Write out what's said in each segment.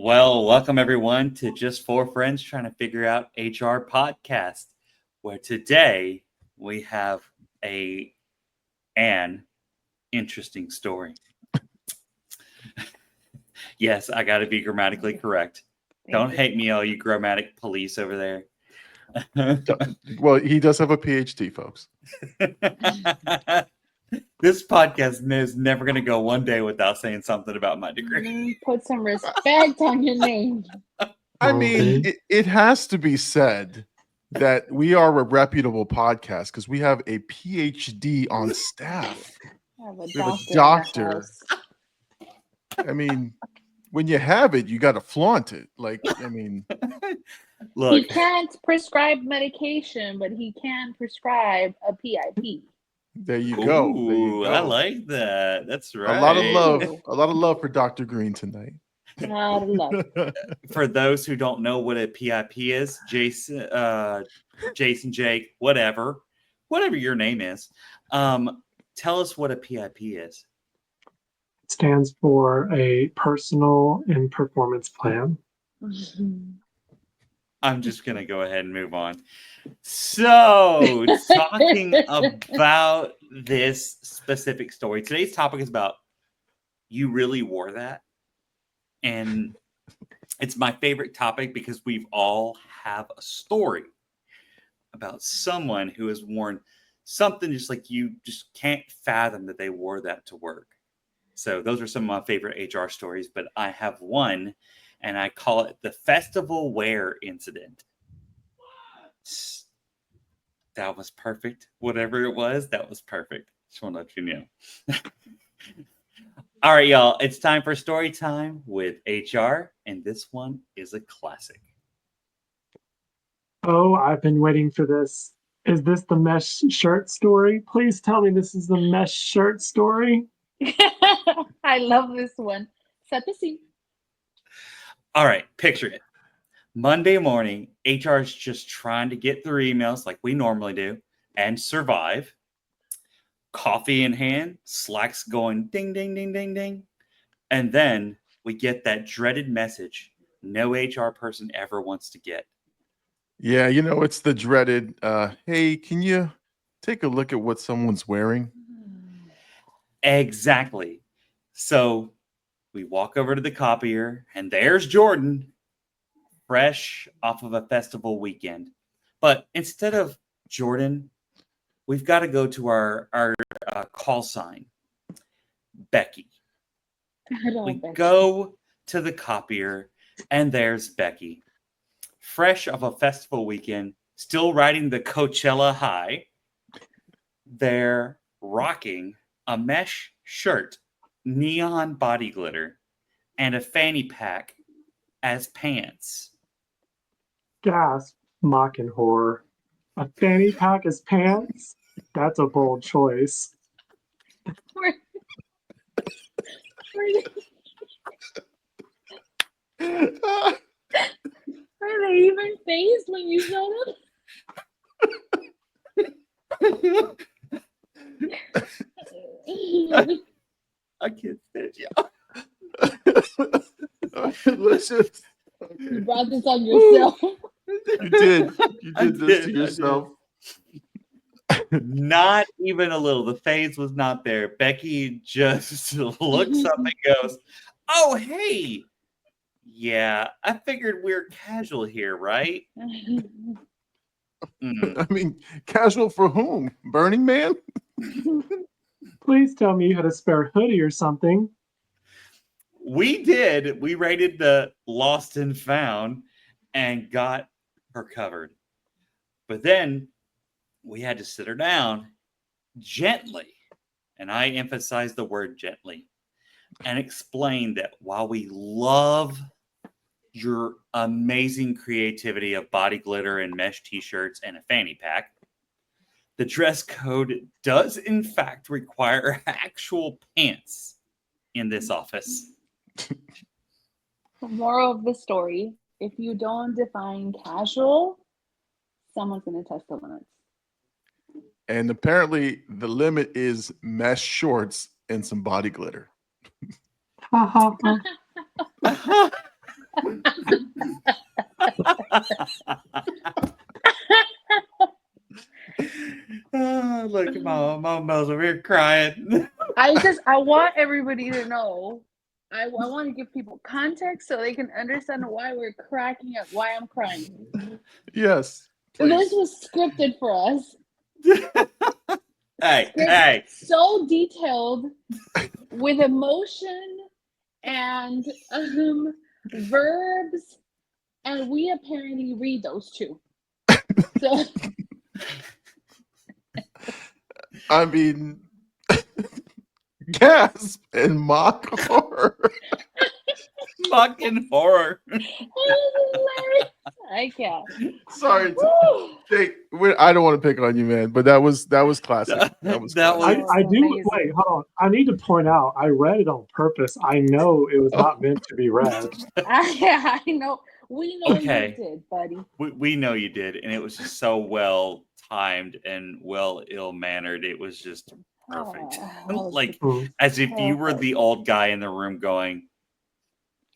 Well, welcome everyone to Just Four Friends Trying to Figure Out HR podcast, where today we have an interesting story. Yes, I got to be grammatically correct. Don't hate me, all you grammatic police over there. Well, he does have a PhD, folks. This podcast is never going to go one day without saying something about my degree. Put some respect on your name. I mean, it has to be said that we are a reputable podcast because we have a PhD on staff. I have We have a in doctor. our house. I mean, when you have it, you got to flaunt it. Like, I mean, He Look, can't prescribe medication, but he can prescribe a PIP. there you go. There you ooh, go. I like that. That's right. A lot of love for Dr. Green tonight. Not a lot. For those who don't know what a PIP is, Jason, Jake, whatever your name is, tell us what a PIP is. It stands for a personal and performance plan. I'm just gonna go ahead and move on. So, talking about this specific story, today's topic is about you really wore that, and it's my favorite topic because we've all have a story about someone who has worn something just like you just can't fathom that they wore that to work. So those are some of my favorite HR stories, but I have one and I call it the festival wear incident. That was perfect. Whatever it was, that was perfect. Just want to let you know. All right, y'all. It's time for story time with HR, and this one is a classic. Oh, I've been waiting for this. Is this the mesh shirt story? Please tell me this is the mesh shirt story. I love this one. Set the scene. All right, picture it. Monday morning, HR is just trying to get through emails like we normally do and survive. Coffee in hand, Slack's going ding, ding, ding, ding, ding. And then we get that dreaded message no HR person ever wants to get. Yeah, it's the dreaded, hey, can you take a look at what someone's wearing? Exactly. So we walk over to the copier, and there's Jordan, fresh off of a festival weekend. But instead of Jordan, we've got to go to our call sign, Becky. We go to the copier, and there's Becky, fresh off a festival weekend, still riding the Coachella high. They're rocking a mesh shirt, neon body glitter, and a fanny pack as pants. Gasp, mocking horror. A fanny pack as pants? That's a bold choice. Are they even phased when you showed up? I can't stand you. You brought this on yourself. You did. You did this to yourself. Not even a little. The phase was not there. Becky just looks up and goes, "Oh, hey. Yeah, I figured we're casual here, right?" I mean, casual for whom? Burning Man? Please tell me you had a spare hoodie or something. We did. We raided the lost and found and got her covered. But then we had to sit her down gently, and I emphasize the word gently, and explain that while we love your amazing creativity of body glitter and mesh t-shirts and a fanny pack, the dress code does in fact require actual pants in this office. The moral of the story, if you don't define casual, someone's going to test the limits. And apparently the limit is mesh shorts and some body glitter. Look, mom Mel's over here crying. I want everybody to know. I want to give people context so they can understand why we're cracking up, why I'm crying. Yes. This Please. was scripted for us. Hey. So detailed with emotion and verbs, and we apparently read those too. So I mean, gasp and mock horror. Fucking horror. I can't. Sorry, Jake. I don't want to pick on you, man, but that was classic. That was. That classic. I do. amazing. Wait, hold on. I need to point out. I read it on purpose. I know it was not meant to be read. I know. We know Okay. you did, buddy. We know you did, and it was just so well timed and well ill-mannered. It was just perfect. Oh, Like Mm. as if you were the old guy in the room going,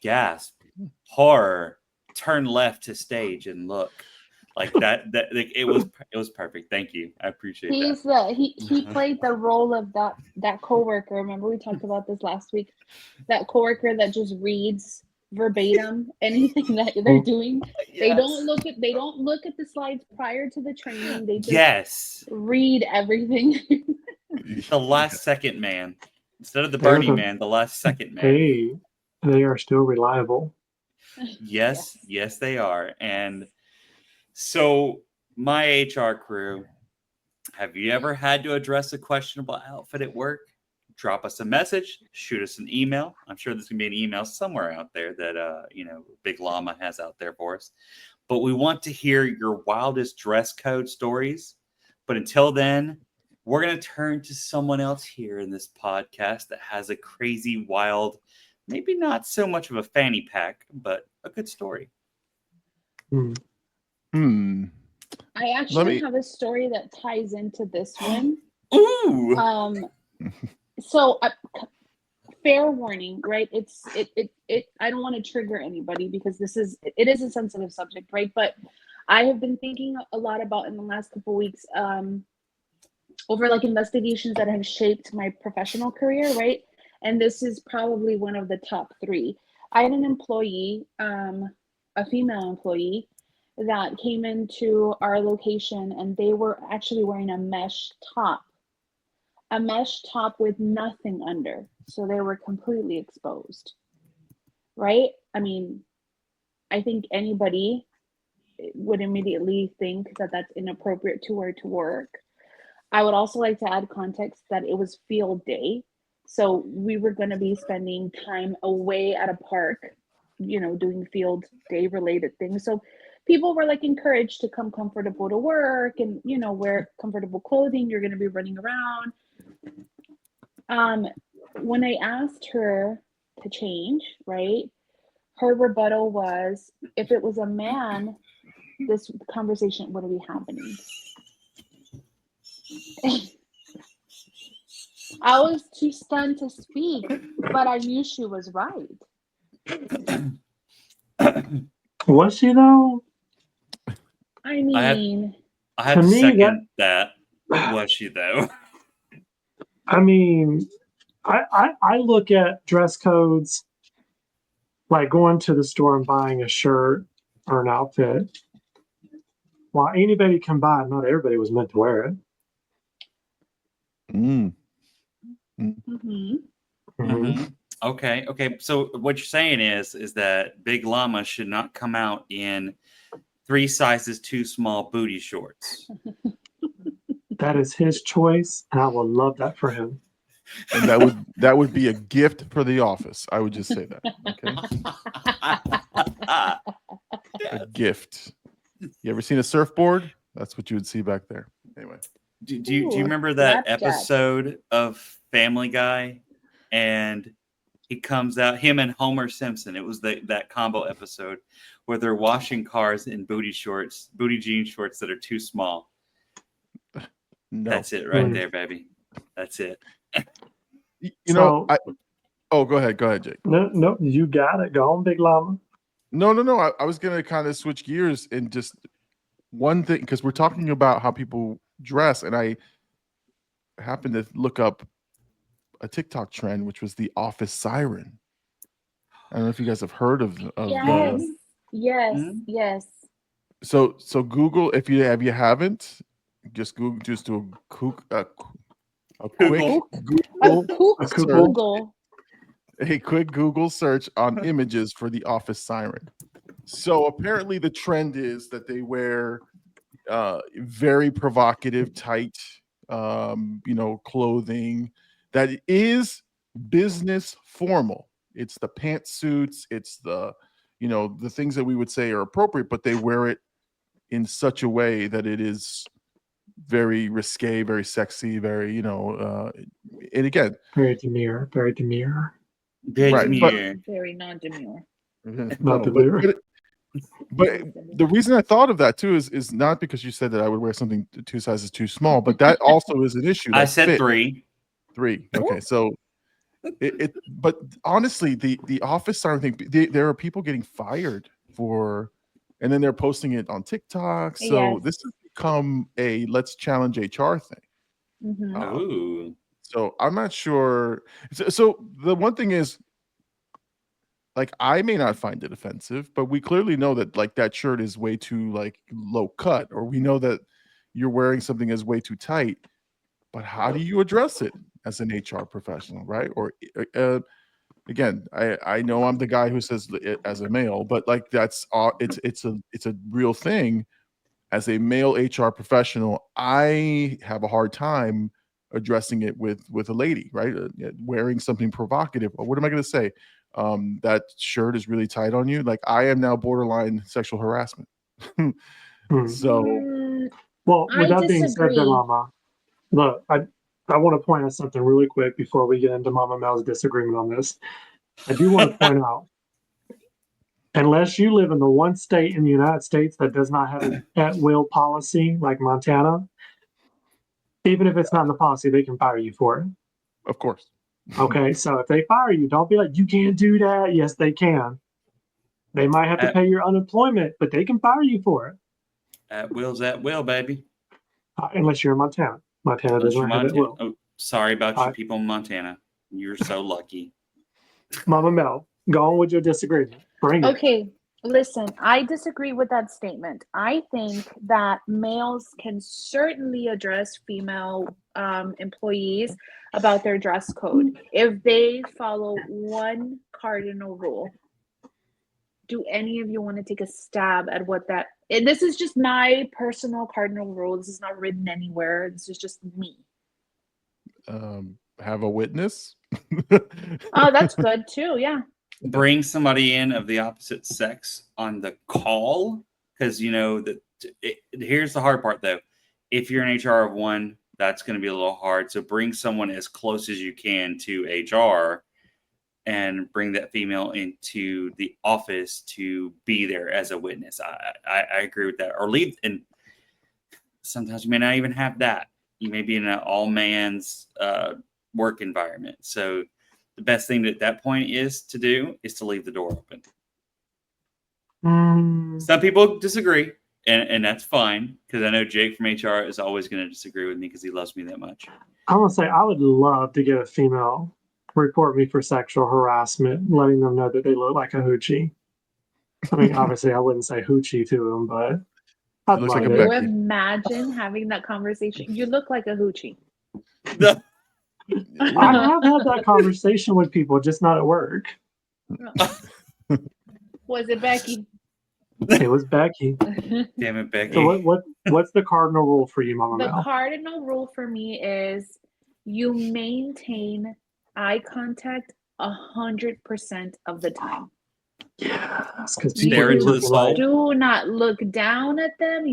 gasp, horror, turn left to stage and look. Like that like, it was perfect. Thank you. I appreciate that. He played the role of that coworker. Remember we talked about this last week? That coworker that just reads verbatim anything that they're doing. They don't look at the slides prior to the training. They just read everything. The last second man. Instead of the Bernie man, the last second man. Hey, they are still reliable. Yes, they are. And so my HR crew, have you ever had to address a questionable outfit at work? Drop us a message, shoot us an email. I'm sure there's gonna be an email somewhere out there that Big Llama has out there for us. But we want to hear your wildest dress code stories. But until then, we're gonna turn to someone else here in this podcast that has a crazy, wild, maybe not so much of a fanny pack, but a good story. I actually have a story that ties into this one. Ooh. So fair warning, right? I don't want to trigger anybody because it is a sensitive subject, right? But I have been thinking a lot about in the last couple of weeks over like investigations that have shaped my professional career, right? And this is probably one of the top 3. I had an employee, a female employee, that came into our location and they were actually wearing a mesh top with nothing under. So they were completely exposed, right? I mean, I think anybody would immediately think that that's inappropriate to wear to work. I would also like to add context that it was field day. So we were going to be spending time away at a park, doing field day related things. So people were like encouraged to come comfortable to work and, wear comfortable clothing. You're going to be running around. When I asked her to change, right, her rebuttal was, if it was a man, this conversation wouldn't be happening. I was too stunned to speak, but I knew she was right. Was she though? I mean, I have to second that. Was she though? I mean, I look at dress codes like going to the store and buying a shirt or an outfit. While anybody can buy it, not everybody was meant to wear it. Okay. So what you're saying is that Big Llama should not come out in 3 sizes too small booty shorts. That is his choice, and I would love that for him. And that would be a gift for the office. I would just say that. Okay. A gift. You ever seen a surfboard? That's what you would see back there. Anyway. Do you remember that episode of Family Guy? And he comes out, him and Homer Simpson. It was that combo episode where they're washing cars in booty jean shorts that are too small. No. That's it right there, baby. That's it. Go ahead, Jake. No, you got it. Go on, Big Llama. No. I was gonna kind of switch gears and just one thing, because we're talking about how people dress, and I happened to look up a TikTok trend, which was the office siren. I don't know if you guys have heard of Yes, the. yes, Mhm. yes. So Google, if you haven't, just Google, just do a quick Google. A Google quick A search, Google. a quick Google search on images for the office siren. So apparently the trend is that they wear very provocative, tight, clothing that is business formal. It's the pantsuits, it's the things that we would say are appropriate, but they wear it in such a way that it is very risque, very sexy, very, and again, Very demure. Very demure. right, but Very non-demure. Not no, demure. but the reason I thought of that too is not because you said that I would wear something 2 sizes too small, but that also is an issue. I Like said fit. 3. 3. Okay, so but honestly, the office siren thing, there are people getting fired for, and then they're posting it on TikTok. So Yes. this has become a let's challenge HR thing. Mm-hmm. Ooh. So I'm not sure. So the one thing is, like, I may not find it offensive, but we clearly know that like that shirt is way too like low cut, or we know that you're wearing something that's way too tight. But how do you address it as an HR professional, right? Or again, I know I'm the guy who says it as a male, but like that's it's a real thing. As a male HR professional, I have a hard time addressing it with a lady, right? Wearing something provocative. What am I going to say? That shirt is really tight on you. Like I am now borderline sexual harassment. So Well, with I that being said, then, disagree. Mama, look, I want to point out something really quick before we get into Mama Mel's disagreement on this. I do want to point out, unless you live in the one state in the United States that does not have an at-will policy like Montana, even if it's not in the policy, they can fire you for it. of course. Okay, so if they fire you, don't be like, you can't do that. Yes, they can. They might have to At, pay your unemployment, but they can fire you for it. at will's at will, baby. Unless you're in Montana. Montana Unless does you're not have at Montana. will. Oh, sorry about you Uh, people in Montana. You're so lucky. Mama Mel, go on with your disagreement. Bring it. Okay, listen, I disagree with that statement. I think that males can certainly address female employees about their dress code if they follow one cardinal rule. Do any of you want to take a stab at what that? And this is just my personal cardinal rule. This is not written anywhere. This is just me. Have a witness. Oh, that's good too. Yeah. Bring somebody in of the opposite sex on the call, because here's the hard part though. If you're an HR of one, that's going to be a little hard. So bring someone as close as you can to HR and bring that female into the office to be there as a witness. I agree with that. Or leave, and sometimes you may not even have that. You may be in an all man's work environment. So the best thing at that point is to leave the door open. Some people disagree, and that's fine, because I know Jake from HR is always going to disagree with me because he loves me that much. I want to say I would love to get a female report me for sexual harassment, letting them know that they look like a hoochie. I mean, obviously, I wouldn't say hoochie to them, but I'd looks love like a Can you Becky. imagine having that conversation? You look like a hoochie. I have had that conversation with people, just not at work. Was it Becky? It was Becky. Damn it, Becky. So what's the cardinal rule for you, Mama The Mel? cardinal rule for me is you maintain eye contact 100% of the time. Yes, because You Stare into the soul. do not look down at them.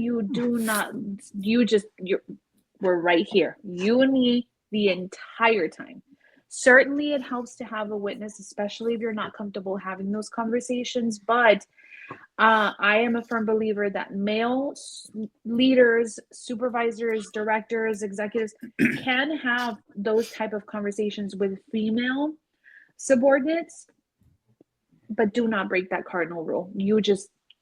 We're right here. You and me the entire time. Certainly it helps to have a witness, especially if you're not comfortable having those conversations. But I am a firm believer that male leaders, supervisors, directors, executives can have those type of conversations with female subordinates but do not break that cardinal rule.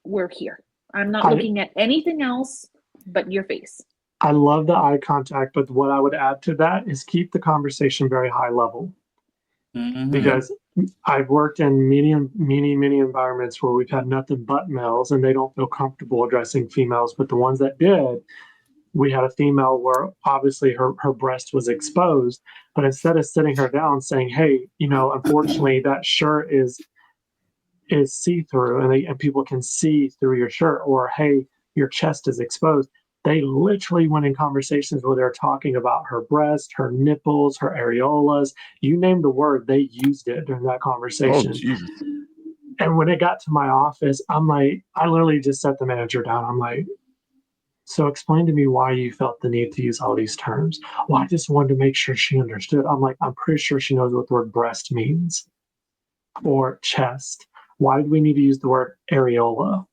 We're here. I'm not looking at anything else but your face. I love the eye contact, but what I would add to that is keep the conversation very high level. Because I've worked in many environments where we've had nothing but males and they don't feel comfortable addressing females. But the ones that did, we had a female where obviously her breast was exposed. But instead of sitting her down saying, hey, unfortunately that shirt is see-through and people can see through your shirt, or hey, your chest is exposed. They literally went in conversations where they're talking about her breast, her nipples, her areolas. You name the word, they used it during that conversation. Oh, Jesus. And when it got to my office, I'm like, I literally just set the manager down. I'm like, so explain to me why you felt the need to use all these terms. Well, I just wanted to make sure she understood. I'm like, I'm pretty sure she knows what the word breast means or chest. Why did we need to use the word areola?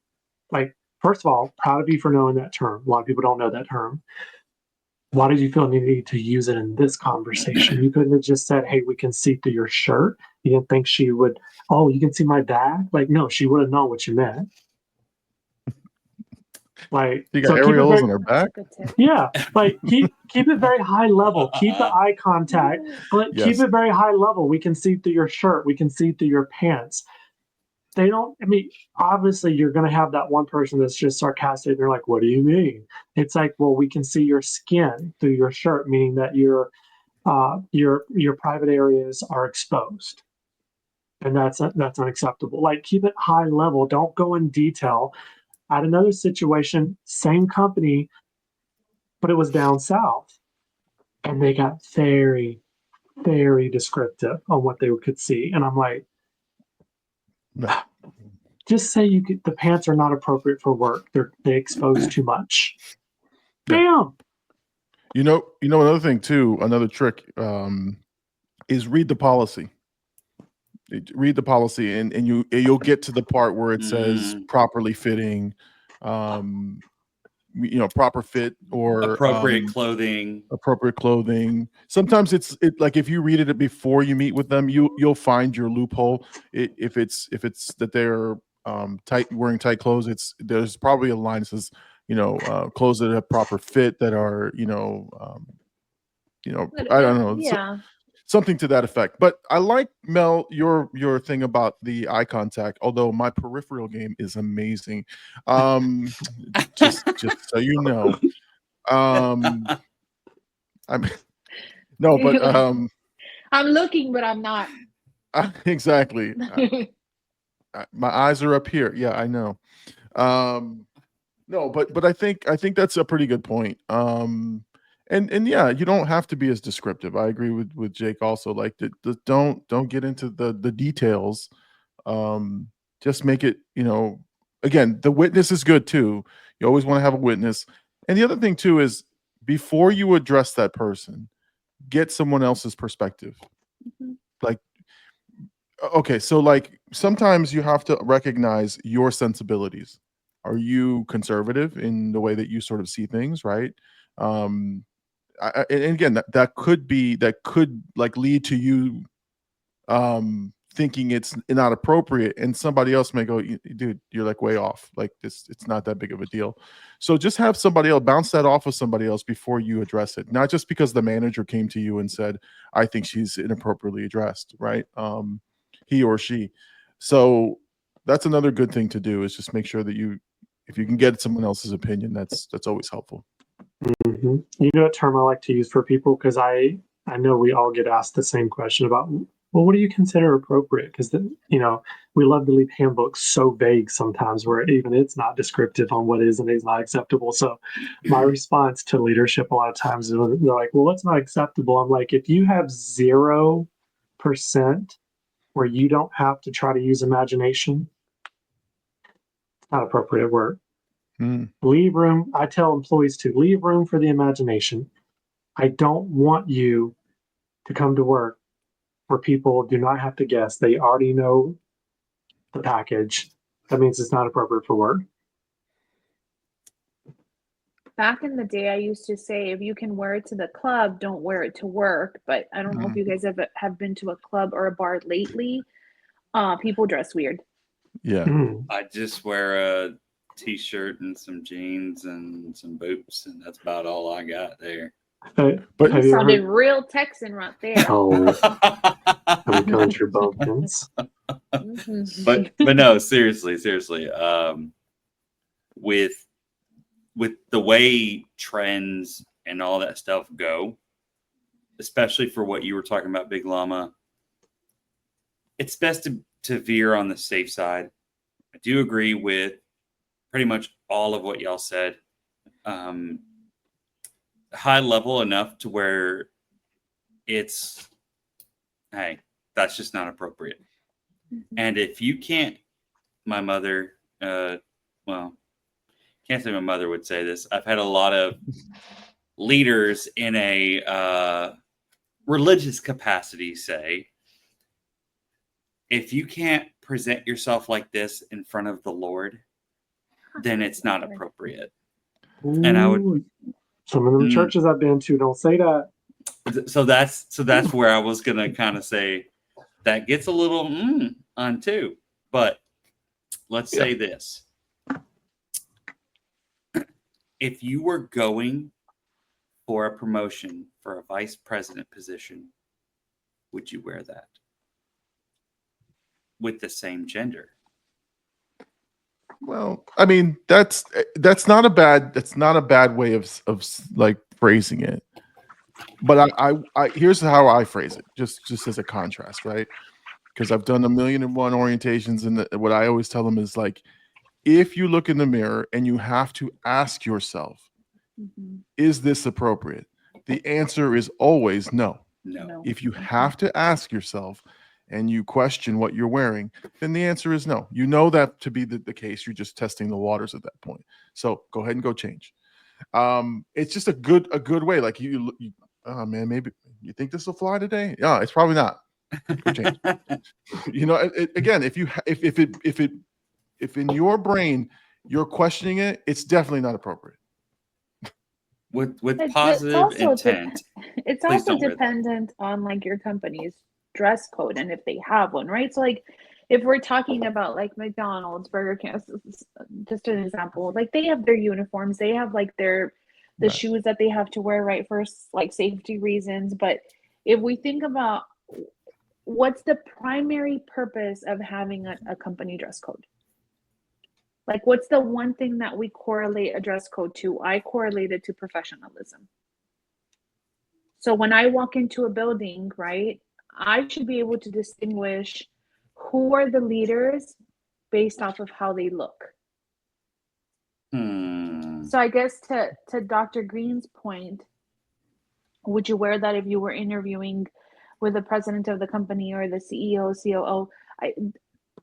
Like, first of all, proud of you for knowing that term. A lot of people don't know that term. Why did you feel the need to use it in this conversation? You couldn't have just said, hey, we can see through your shirt. You didn't think she would, oh, you can see my bag? Like, no, she would have known what you meant. Like, you got areolas on her That's a back? good tip. Yeah, like keep it very high level. Keep the eye contact, but Yes. keep it very high level. We can see through your shirt. We can see through your pants. They don't, I mean, obviously you're going to have that one person that's just sarcastic. They're like, what do you mean? It's like, well, we can see your skin through your shirt, meaning that your private areas are exposed. And that's unacceptable. Like, keep it high level. Don't go in detail. I had another situation, same company, but it was down south. And they got very, very descriptive on what they could see. And I'm like, just say the pants are not appropriate for work. They expose too much. Yeah. Damn. Another thing too, another trick is read the policy. Read the policy and you'll get to the part where it says properly fitting, proper fit or appropriate clothing. Appropriate clothing. Sometimes it's like if you read it before you meet with them, you'll find your loophole. If it's that they're wearing tight clothes, there's probably a line that says clothes that have proper fit, that are I don't know, Yeah. something to that effect. But I like, Mel, your thing about the eye contact, although my peripheral game is amazing. Just so you know. I'm no, but I'm looking, but I'm not. Exactly. My eyes are up here. Yeah, I know. No, but I think that's a pretty good point. And yeah, you don't have to be as descriptive. I agree with Jake also. Like, don't get into the details. Just make it, again, the witness is good too. You always want to have a witness. And the other thing too is, before you address that person, get someone else's perspective. Mhm. Like, okay, so like sometimes you have to recognize your sensibilities. Are you conservative in the way that you sort of see things, right? And again, that could like lead to you thinking it's not appropriate, and somebody else may go, dude, you're like way off. Like, it's not that big of a deal. So just have somebody else bounce that off of somebody else before you address it. Not just because the manager came to you and said, I think she's inappropriately addressed, right? He or she. So that's another good thing to do, is just make sure that if you can get someone else's opinion, that's always helpful. Mm-hmm. You know what term I like to use for people? Because I know we all get asked the same question about, well, what do you consider appropriate? Because we love to leave handbooks so vague sometimes, where even it's not descriptive on what is and is not acceptable. So my response to leadership a lot of times is, they're like, well, what's not acceptable? I'm like, if you have 0% where you don't have to try to use imagination, it's not appropriate work. Leave room. I tell employees to leave room for the imagination. I don't want you to come to work where people do not have to guess. They already know the package. That means it's not appropriate for work. Back in the day, I used to say, if you can wear it to the club, don't wear it to work. But I don't know if you guys have been to a club or a bar lately. People dress weird. Yeah. Mm. I just wear a t-shirt and some jeans and some boots, and that's about all I got there. But- Have You you ever sounded heard? real Texan right there. Oh, some country bumpkins. Mhm. but no, seriously, with the way trends and all that stuff go, especially for what you were talking about, Big Llama, it's best to veer on the safe side. I do agree with pretty much all of what y'all said. High level enough to where it's, hey, that's just not appropriate. And if you can't, my mother, well, can't say my mother would say this. I've had a lot of leaders in a religious capacity say, if you can't present yourself like this in front of the Lord, then it's not appropriate. And I would, Ooh, some of them churches I've been to don't say that. so that's where I was gonna kind of say that gets a little on too. But let's say this: if you were going for a promotion for a vice president position, would you wear that with the same gender? Well, I mean, that's not a bad way of like phrasing it. But I here's how I phrase it, just as a contrast, right? Because I've done 1,000,001 orientations, and what I always tell them is like, if you look in the mirror and you have to ask yourself, is this appropriate? The answer is always no. No. If you have to ask yourself and you question what you're wearing, then the answer is no. You know that to be the case. You're just testing the waters at that point. So go ahead and go change. It's just a good way. Like you oh man, maybe you think this will fly today? Yeah, it's probably not. Go change. You know, again, if in your brain you're questioning it, it's definitely not appropriate. With It's positive also intent. it's Please also don't wear that. dependent on like your company's dress code and if they have one, right? So like if we're talking about like McDonald's, Burger King, just an example, like they have their uniforms, they have like the Right. shoes that they have to wear, right, for like safety reasons. But if we think about what's the primary purpose of having a company dress code? Like, what's the one thing that we correlate a dress code to? I correlate it to professionalism. So when I walk into a building, right, I should be able to distinguish who are the leaders based off of how they look. So I guess to Dr. Green's point, would you wear that if you were interviewing with the president of the company or the CEO, COO?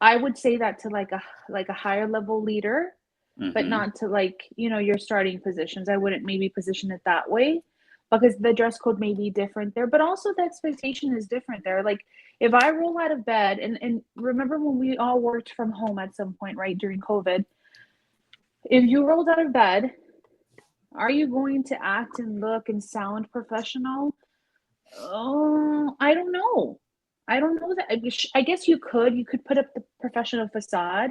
I would say that to like a higher level leader, but not to like, your starting positions. I wouldn't maybe position it that way because the dress code may be different there, but also the expectation is different there. Like if I roll out of bed and remember when we all worked from home at some point, right, during COVID, if you rolled out of bed, are you going to act and look and sound professional? Oh, I don't know. I don't know that. I guess you could put up the professional facade,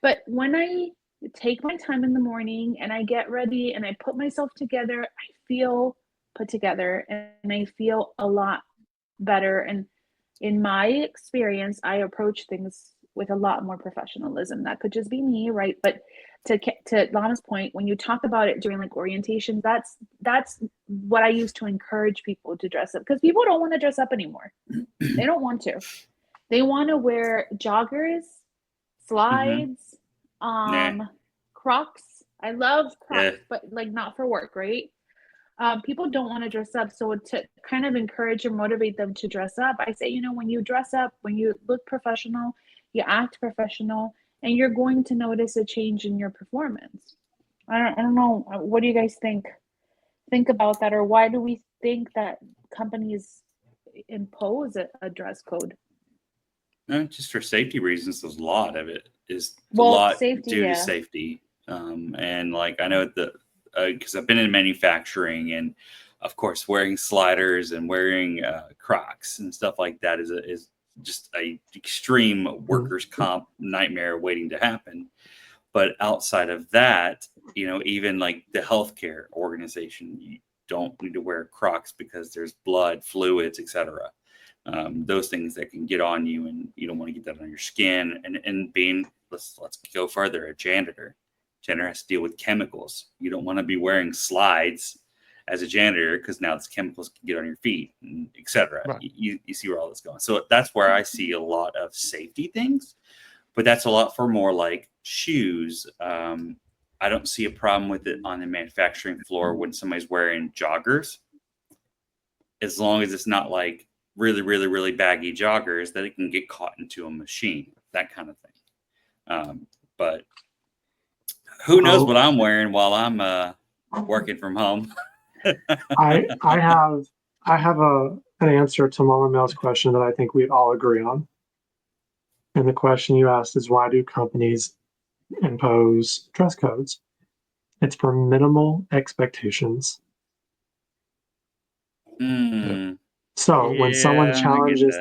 but when I take my time in the morning and I get ready and I put myself together, I feel put together and I feel a lot better. And in my experience, I approach things with a lot more professionalism. That could just be me, right? But to Lana's point, when you talk about it during like orientation, that's what I use to encourage people to dress up because people don't want to dress up anymore. They don't want to. They want to wear joggers, slides, Crocs. I love Crocs, but like not for work, right? People don't want to dress up. So to kind of encourage or motivate them to dress up, I say, when you dress up, when you look professional, you act professional, and you're going to notice a change in your performance. I don't know. What do you guys think about that? Or why do we think that companies impose a dress code? Just for safety reasons, there's a lot of it is safety, due to safety. And like I know because I've been in manufacturing, and of course wearing sliders and wearing Crocs and stuff like that is just a extreme workers' comp nightmare waiting to happen. But outside of that, you know, even like the healthcare organization, you don't need to wear Crocs because there's blood, fluids, etc. Those things that can get on you, and you don't want to get that on your skin. And being, let's go further, a janitor has to deal with chemicals. You don't want to be wearing slides as a janitor because now these chemicals can get on your feet, and etc. Right. You see where all this is going. So that's where I see a lot of safety things, but that's a lot for more like shoes. I don't see a problem with it on the manufacturing floor when somebody's wearing joggers, as long as it's not like really, really, really baggy joggers that it can get caught into a machine, that kind of thing. But who knows what I'm wearing while I'm working from home? I have an answer to Mama Mel's question that I think we'd all agree on. And the question you asked is, why do companies impose dress codes? It's for minimal expectations. So when someone challenges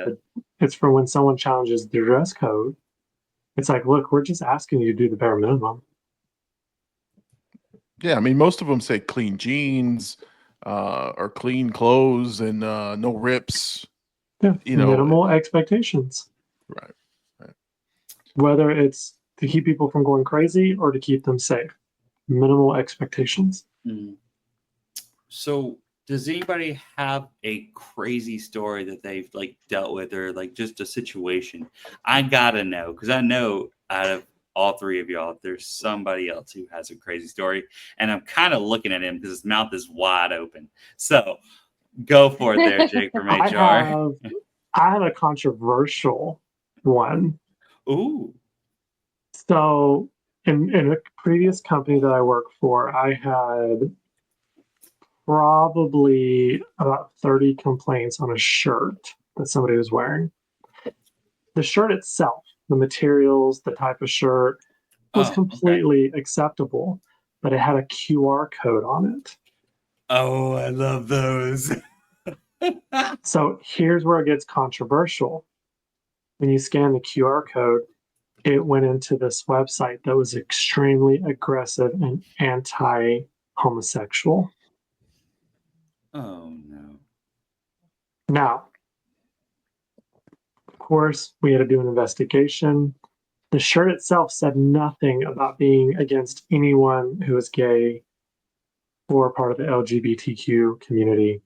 when someone challenges the dress code, it's like, look, we're just asking you to do the bare minimum. Yeah, I mean, most of them say clean jeans or clean clothes and no rips. Yeah, you know, minimal expectations. Right. Whether it's to keep people from going crazy or to keep them safe. Minimal expectations. So does anybody have a crazy story that they've like dealt with, or like just a situation? I gotta know, because I know out of all three of y'all, there's somebody else who has a crazy story, and I'm kind of looking at him because his mouth is wide open. So go for it there, Jake from HR. I have a controversial one. Ooh. So in a previous company that I worked for, I had probably about 30 complaints on a shirt that somebody was wearing. The shirt itself, the materials, the type of shirt was completely acceptable, but it had a QR code on it. Oh, I love those. So here's where it gets controversial. When you scan the QR code, it went into this website that was extremely aggressive and anti-homosexual. Oh, no. Now, of course, we had to do an investigation. The shirt itself said nothing about being against anyone who is gay or part of the LGBTQ community.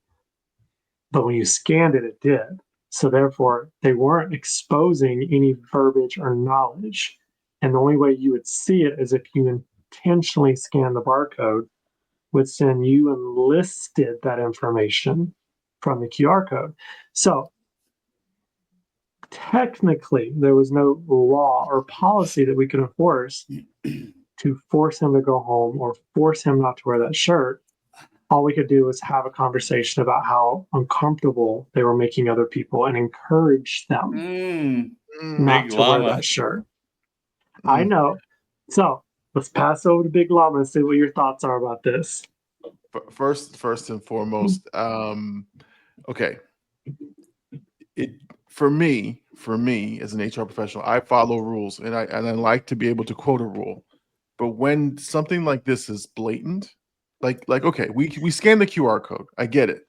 But when you scanned it, it did. So therefore, they weren't exposing any verbiage or knowledge. And the only way you would see it is if you intentionally scan the barcode, which then you enlisted that information from the QR code. So technically, there was no law or policy that we could enforce to force him to go home or force him not to wear that shirt. All we could do was have a conversation about how uncomfortable they were making other people and encourage them not to wear that shirt. I know. So let's pass over to Big Llama and see what your thoughts are about this. First and foremost, okay. For me as an HR professional, I follow rules and I like to be able to quote a rule. But when something like this is blatant, like okay, we scan the QR code. I get it.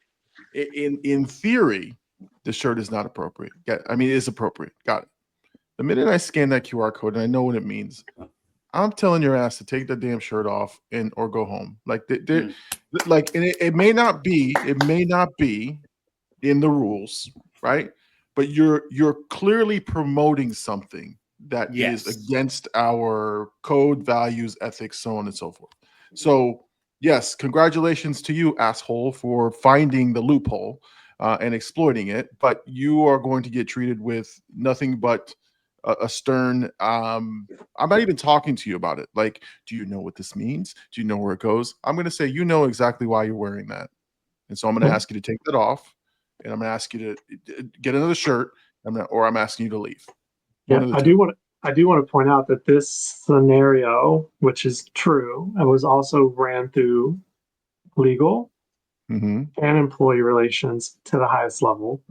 In theory, the shirt is not appropriate. I mean, it is appropriate. Got it. The minute I scan that QR code and I know what it means, I'm telling your ass to take the damn shirt off or go home. Like, and it may not be in the rules, right? But you're clearly promoting something that is against our code, values, ethics, so on and so forth. So yes, congratulations to you, asshole, for finding the loophole and exploiting it. But you are going to get treated with nothing but a stern. I'm not even talking to you about it. Like, do you know what this means? Do you know where it goes? I'm going to say, you know exactly why you're wearing that, and so I'm going to ask you to take that off. And I'm going to ask you to get another shirt, or I'm asking you to leave. Yeah, I do want to point out that this scenario, which is true, and was also ran through legal and employee relations to the highest level.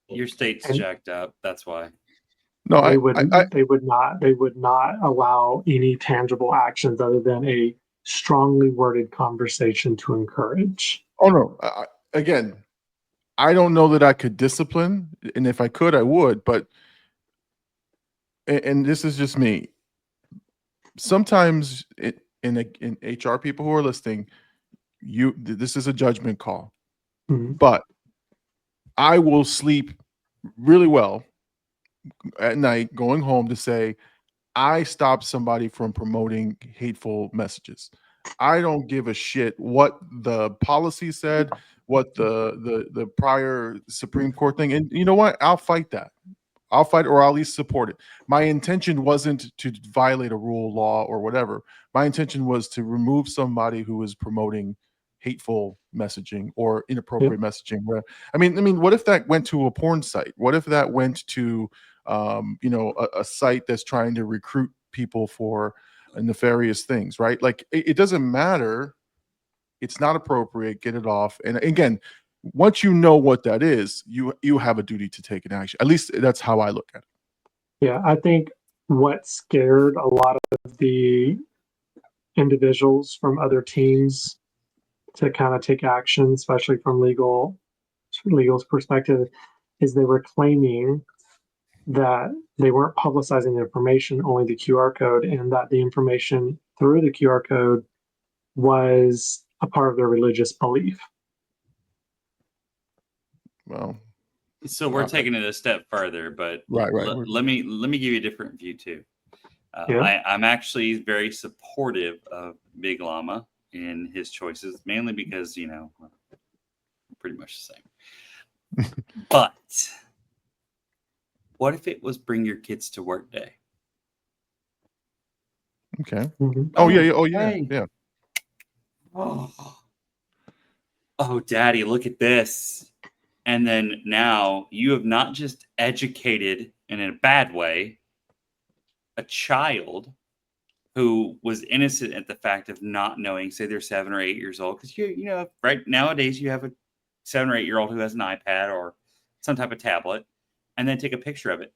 Your state's And- jacked up. That's why. No, they would not allow any tangible actions other than a strongly worded conversation to encourage. oh no. Again, I don't know that I could discipline, and if I could, I would. But and this is just me. Sometimes in HR people who are listening, this is a judgment call. Mhm. But I will sleep really well at night going home to say I stopped somebody from promoting hateful messages. I don't give a shit what the policy said, what the prior Supreme Court thing, and you know what? I'll fight that. I'll fight, or I'll at least support it. My intention wasn't to violate a rule, law, or whatever. My intention was to remove somebody who was promoting hateful messaging or inappropriate messaging. I mean, what if that went to a porn site? What if that went to, a site that's trying to recruit people for nefarious things, right? Like it doesn't matter. It's not appropriate. Get it off. And again, once you know what that is, you have a duty to take an action. At least that's how I look at it. Yeah, I think what scared a lot of the individuals from other teams to kind of take action, especially from legal's perspective, is they were claiming that they weren't publicizing the information, only the QR code, and that the information through the QR code was a part of their religious belief. Well, So we're taking it a step further, but right. let me give you a different view too. Yeah. I'm actually very supportive of Big Llama in his choices, mainly because we're pretty much the same. But what if it was bring your kids to work day? Okay. Mhm. Oh yeah. Oh yeah. Hey. Yeah. Oh, Daddy, look at this. And then now you have not just educated, and in a bad way, a child who was innocent at the fact of not knowing, say they're 7 or 8 years old. Because right nowadays you have a 7 or 8 year old who has an iPad or some type of tablet, and then take a picture of it.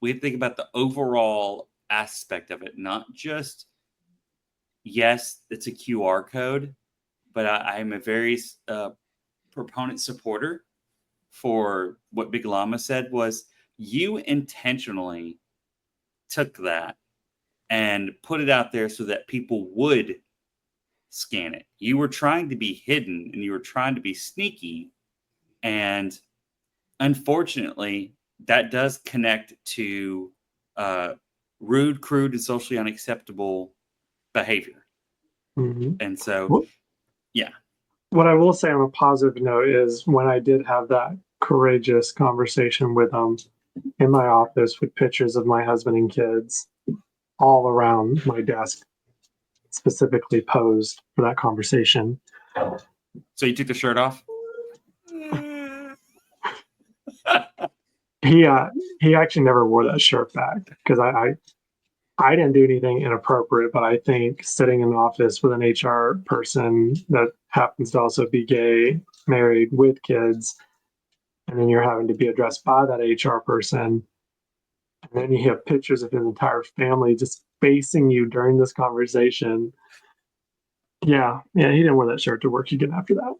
We think about the overall aspect of it, not just, yes, it's a QR code, but I'm a very proponent supporter for what Big Llama said was you intentionally took that and put it out there so that people would scan it. You were trying to be hidden and you were trying to be sneaky. And unfortunately, that does connect to rude, crude, and socially unacceptable behavior. Mhm. And so, Well, yeah. What I will say on a positive note is when I did have that courageous conversation with them in my office with pictures of my husband and kids all around my desk, specifically posed for that conversation. So you took the shirt off? He actually never wore that shirt back because I didn't do anything inappropriate, but I think sitting in the office with an HR person that happens to also be gay, married with kids, and then you're having to be addressed by that HR person, and then you have pictures of his entire family just facing you during this conversation. Yeah, he didn't wear that shirt to work again after that.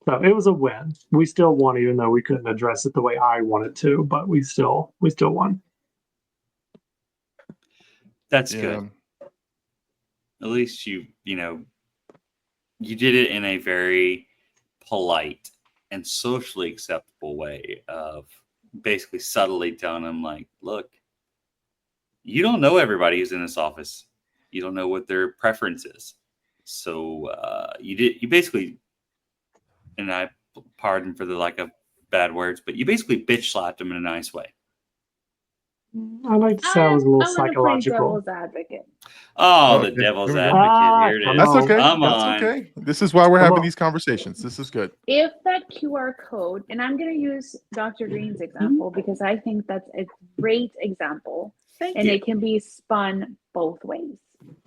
So it was a win. We still won, even though we couldn't address it the way I wanted to, but we still won. That's good. At least you did it in a very polite and socially acceptable way of basically subtly telling them, like, look, you don't know everybody who's in this office. You don't know what their preference is. So you basically, and I pardon for the lack of bad words, but you basically bitch slapped them in a nice way. I like to say I was a little I'm gonna play psychological. devil's advocate. Oh, Okay, the devil's there we go. advocate. Here it is. Come on. That's okay. Come That's on. okay. This is why we're Come having on. these conversations. This is good. If that QR code, and I'm going to use Dr. Green's example because I think that's a great example, Thank and you. it can be spun both ways.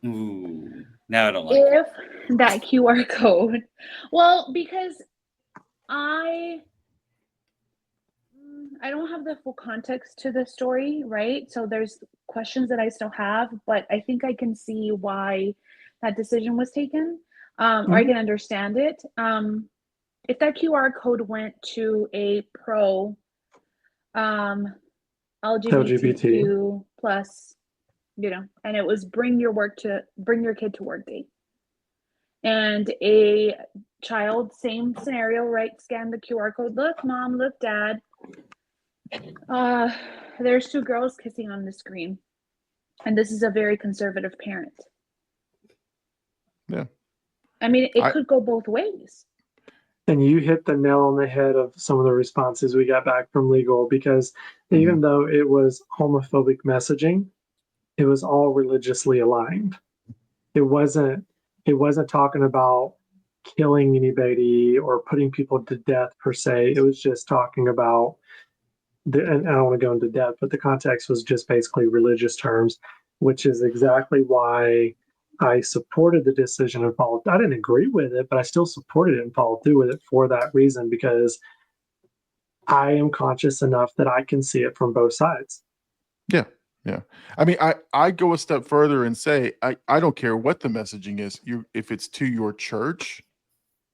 Ooh, now I don't like it. If that QR code, well, because I I don't have the full context to the story, right? So there's questions that I still have, but I think I can see why that decision was taken, or I can understand it. If that QR code went to a pro LGBT. LGBTQ plus, and it was bring your kid to work day, and a child, same scenario, right? Scan the QR code. Look, mom, look, dad. There's two girls kissing on the screen, and this is a very conservative parent. Yeah. I mean, it could go both ways. And you hit the nail on the head of some of the responses we got back from legal, because even though it was homophobic messaging, it was all religiously aligned. It wasn't talking about killing anybody or putting people to death per se. It was just talking about and I don't want to go into depth, but the context was just basically religious terms, which is exactly why I supported the decision and followed. I didn't agree with it, but I still supported it and followed through with it for that reason, because I am conscious enough that I can see it from both sides. Yeah. Yeah. I mean, I go a step further and say, I don't care what the messaging is. If it's to your church,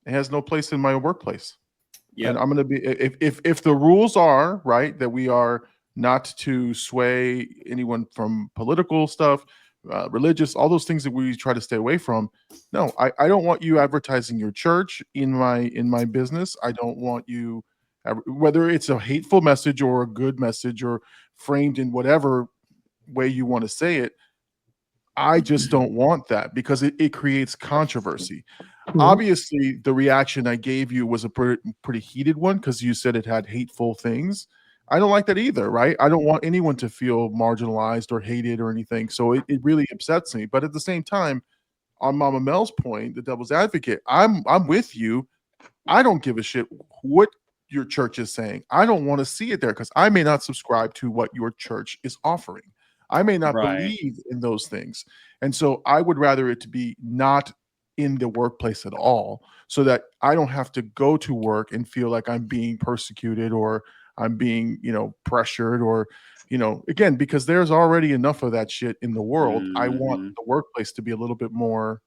it has no place in my workplace. Yeah. And I'm going to be, if the rules are right, that we are not to sway anyone from political stuff, religious, all those things that we try to stay away from. No, I don't want you advertising your church in my business. I don't want you, whether it's a hateful message or a good message or framed in whatever way you want to say it. I just don't want that, because it creates controversy. Obviously, the reaction I gave you was a pretty heated one, because you said it had hateful things. I don't like that either, right? I don't want anyone to feel marginalized or hated or anything. So it really upsets me. But at the same time, on Mama Mel's point, the devil's advocate, I'm with you. I don't give a shit what your church is saying. I don't want to see it there, because I may not subscribe to what your church is offering. I may not believe in those things. And so I would rather it to be not in the workplace at all, so that I don't have to go to work and feel like I'm being persecuted or I'm being, pressured, or, again, because there's already enough of that shit in the world. I want the workplace to be a little bit more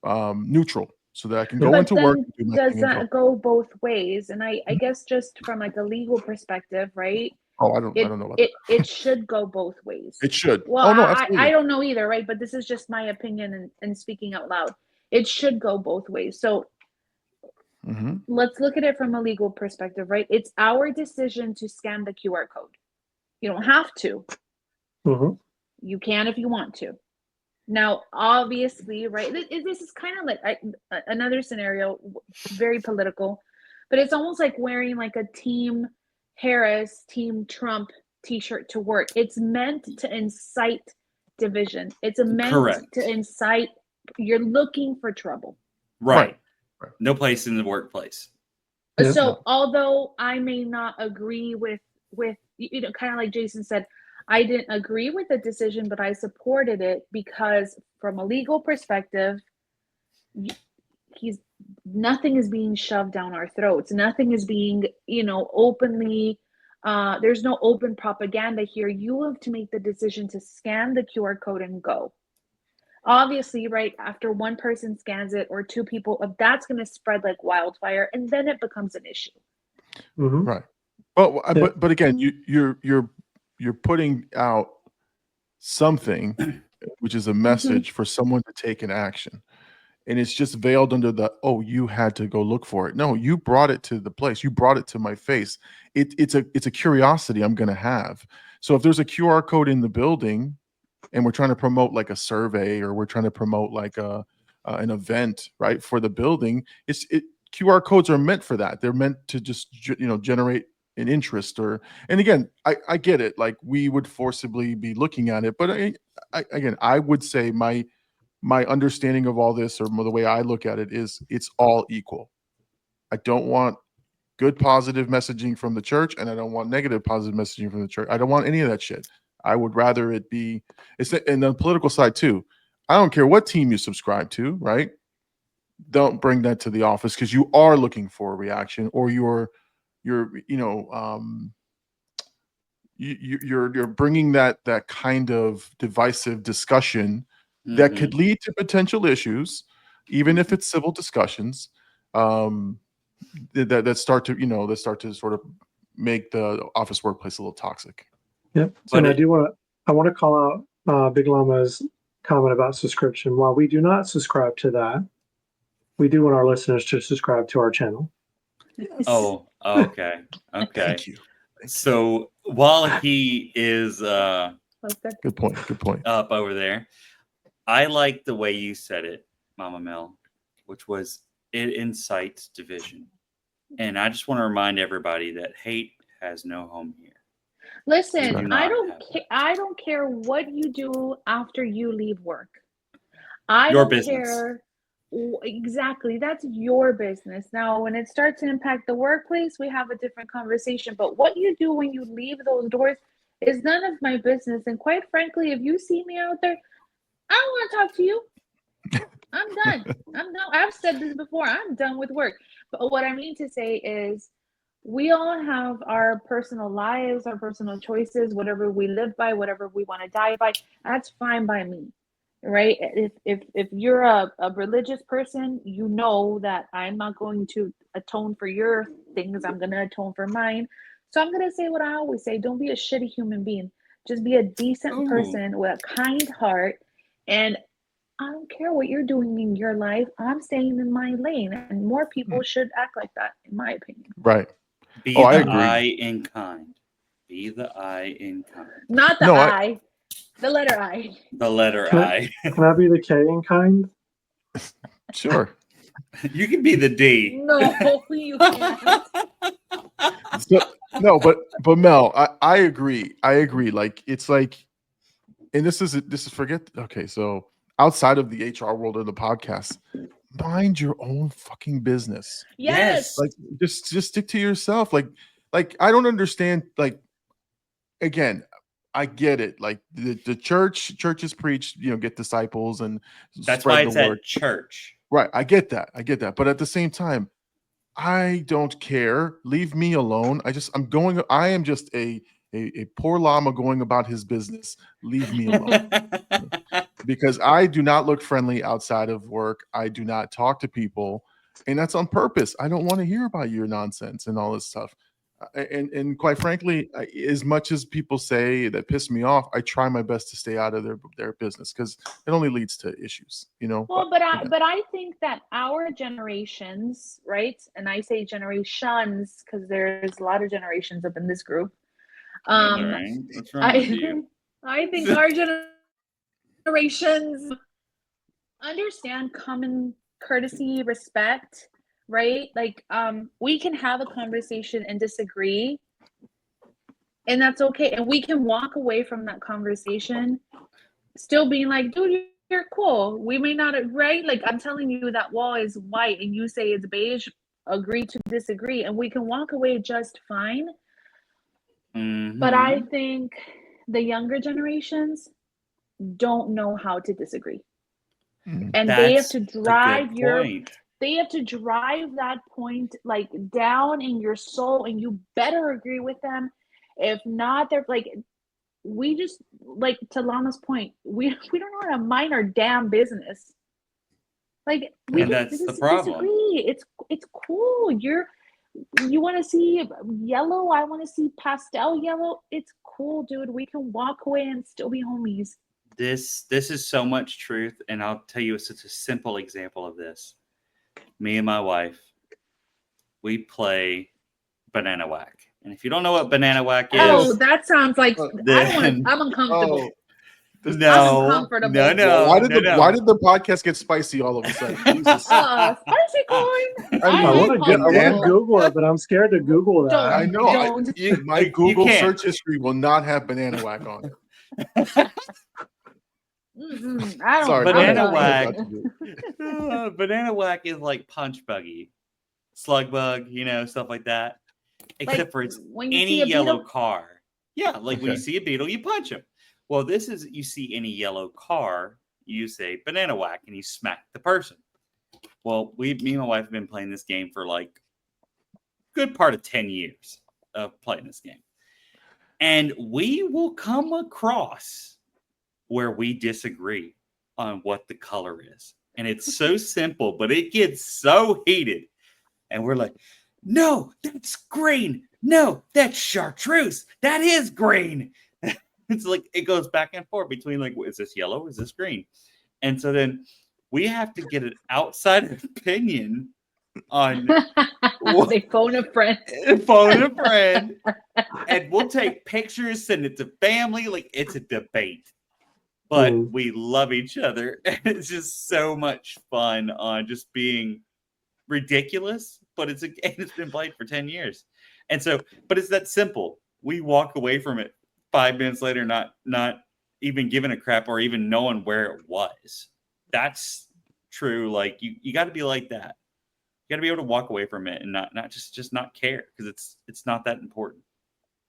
neutral, so that I can go But into then work and do my does thing and that go both ways? And I guess just from like a legal perspective, right? Oh, I don't know about that. It should go both ways. It should. Well, Oh no, I absolutely. don't know either, right? But this is just my opinion and speaking out loud. It should go both ways. So let's look at it from a legal perspective, right? It's our decision to scan the QR code. You don't have to. You can if you want to. Now, obviously, right, this is kind of like another scenario, very political, but it's almost like wearing like a Team Harris, Team Trump t-shirt to work. It's meant to incite division. It's meant to incite, you're looking for trouble. Right. No place in the workplace. So although I may not agree with kind of like Jason said, I didn't agree with the decision, but I supported it because from a legal perspective, nothing is being shoved down our throats. Nothing is being, openly, there's no open propaganda here. You have to make the decision to scan the QR code and go. Obviously, right, after one person scans it or two people, that's going to spread like wildfire, and then it becomes an issue. Right. Well, but again, you're putting out something, which is a message for someone to take an action, and it's just veiled under you had to go look for it. No, you brought it to the place. You brought it to my face. It's a curiosity I'm going to have. So if there's a QR code in the building, and we're trying to promote like a survey, or we're trying to promote like an event, right, for the building, QR codes are meant for that. They're meant to just generate an interest. And again, I get it. Like, we would forcibly be looking at it, but I would say my understanding of all this, or the way I look at it, is it's all equal. I don't want good positive messaging from the church, and I don't want negative positive messaging from the church. I don't want any of that shit. I would rather it be, and the political side too. I don't care what team you subscribe to, right? Don't bring that to the office, because you are looking for a reaction, or you're you're bringing that kind of divisive discussion that could lead to potential issues, even if it's civil discussions, that start to sort of make the office workplace a little toxic. Yep. So I want to call out Big Llama's comment about subscription. While we do not subscribe to that, we do want our listeners to subscribe to our channel. Oh, okay. Thank you. So while he is Good point. up over there, I like the way you said it, Mama Mel, which was it incites division. And I just want to remind everybody that hate has no home here. Listen, I don't care what you do after you leave work. I Your don't business. care. Exactly. That's your business. Now, when it starts to impact the workplace, we have a different conversation. But what you do when you leave those doors is none of my business. And quite frankly, if you see me out there, I don't want to talk to you. I'm done. I've said this before. I'm done with work. But what I mean to say is we all have our personal lives, our personal choices, whatever we live by, whatever we want to die by. That's fine by me. Right? If you're a religious person, you know that I'm not going to atone for your things. I'm going to atone for mine. So I'm going to say what I always say. Don't be a shitty human being. Just be a decent person with a kind heart. And I don't care what you're doing in your life. I'm staying in my lane. And more people should act like that, in my opinion. Right. Be I the agree. I in kind. Be the I in kind. Not the I. The letter I. The letter I. Can I be the K in kind? Sure. You can be the D. No, you can't. No, but Mel, I agree. Like it's like, and this is forget. Okay, so outside of the HR world of the podcast, mind your own fucking business. Yes. Like just stick to yourself. Like I don't understand. Like again, I get it. Like the churches preach, get disciples and that's spread why the it's word. at church. Right. I get that. But at the same time, I don't care. Leave me alone. I am just a poor llama going about his business. Leave me alone. Because I do not look friendly outside of work. I do not talk to people. And that's on purpose. I don't want to hear about your nonsense and all this stuff. And quite frankly, as much as people say that piss me off, I try my best to stay out of their business because it only leads to issues, Well, but I think that our generations, right? And I say generations because there's a lot of generations up in this group. What's wrong with you? I think our generations understand common courtesy, respect, right? Like we can have a conversation and disagree, and that's okay. And we can walk away from that conversation still being like, dude, you're cool. We may not, right? Like I'm telling you that wall is white and you say it's beige. Agree to disagree, and we can walk away just fine. But I think the younger generations don't know how to disagree. And they have to drive that point like down in your soul, and you better agree with them. If not, they're like, we just, like to Lana's point, we don't know how to mind our damn business. Like we can disagree. It's cool. You want to see yellow, I want to see pastel yellow. It's cool, dude. We can walk away and still be homies. This is so much truth, and I'll tell you such a simple example of this. Me and my wife, we play banana whack. And if you don't know what banana whack is, that sounds like I'm uncomfortable. No. Why did the podcast get spicy all of a sudden? Jesus. Spicy corn. I want to Google it, but I'm scared to Google that. I know. My Google search history will not have banana whack on it. Sorry, banana whack. Banana whack is like punch buggy, slug bug, stuff like that. Except for it's any yellow car. Yeah, like when you see a beetle, you punch him. Well, this is, you see any yellow car, you say banana whack, and you smack the person. Well, me and my wife have been playing this game for like good part of 10 years of playing this game. And we will come across where we disagree on what the color is. And it's so simple, but it gets so heated. And we're like, no, that's green. No, that's chartreuse. That is green. It's like it goes back and forth between like, is this yellow? Is this green? And so then we have to get an outside opinion on They phone a friend. phone a friend, and we'll take pictures, send it to family. Like it's a debate, but we love each other, and it's just so much fun on just being ridiculous. But it's a game that's been played for 10 years, and so, but it's that simple. We walk away from it 5 minutes later, not even giving a crap or even knowing where it was. That's true. Like you got to be like that. You got to be able to walk away from it and not just not care because it's not that important.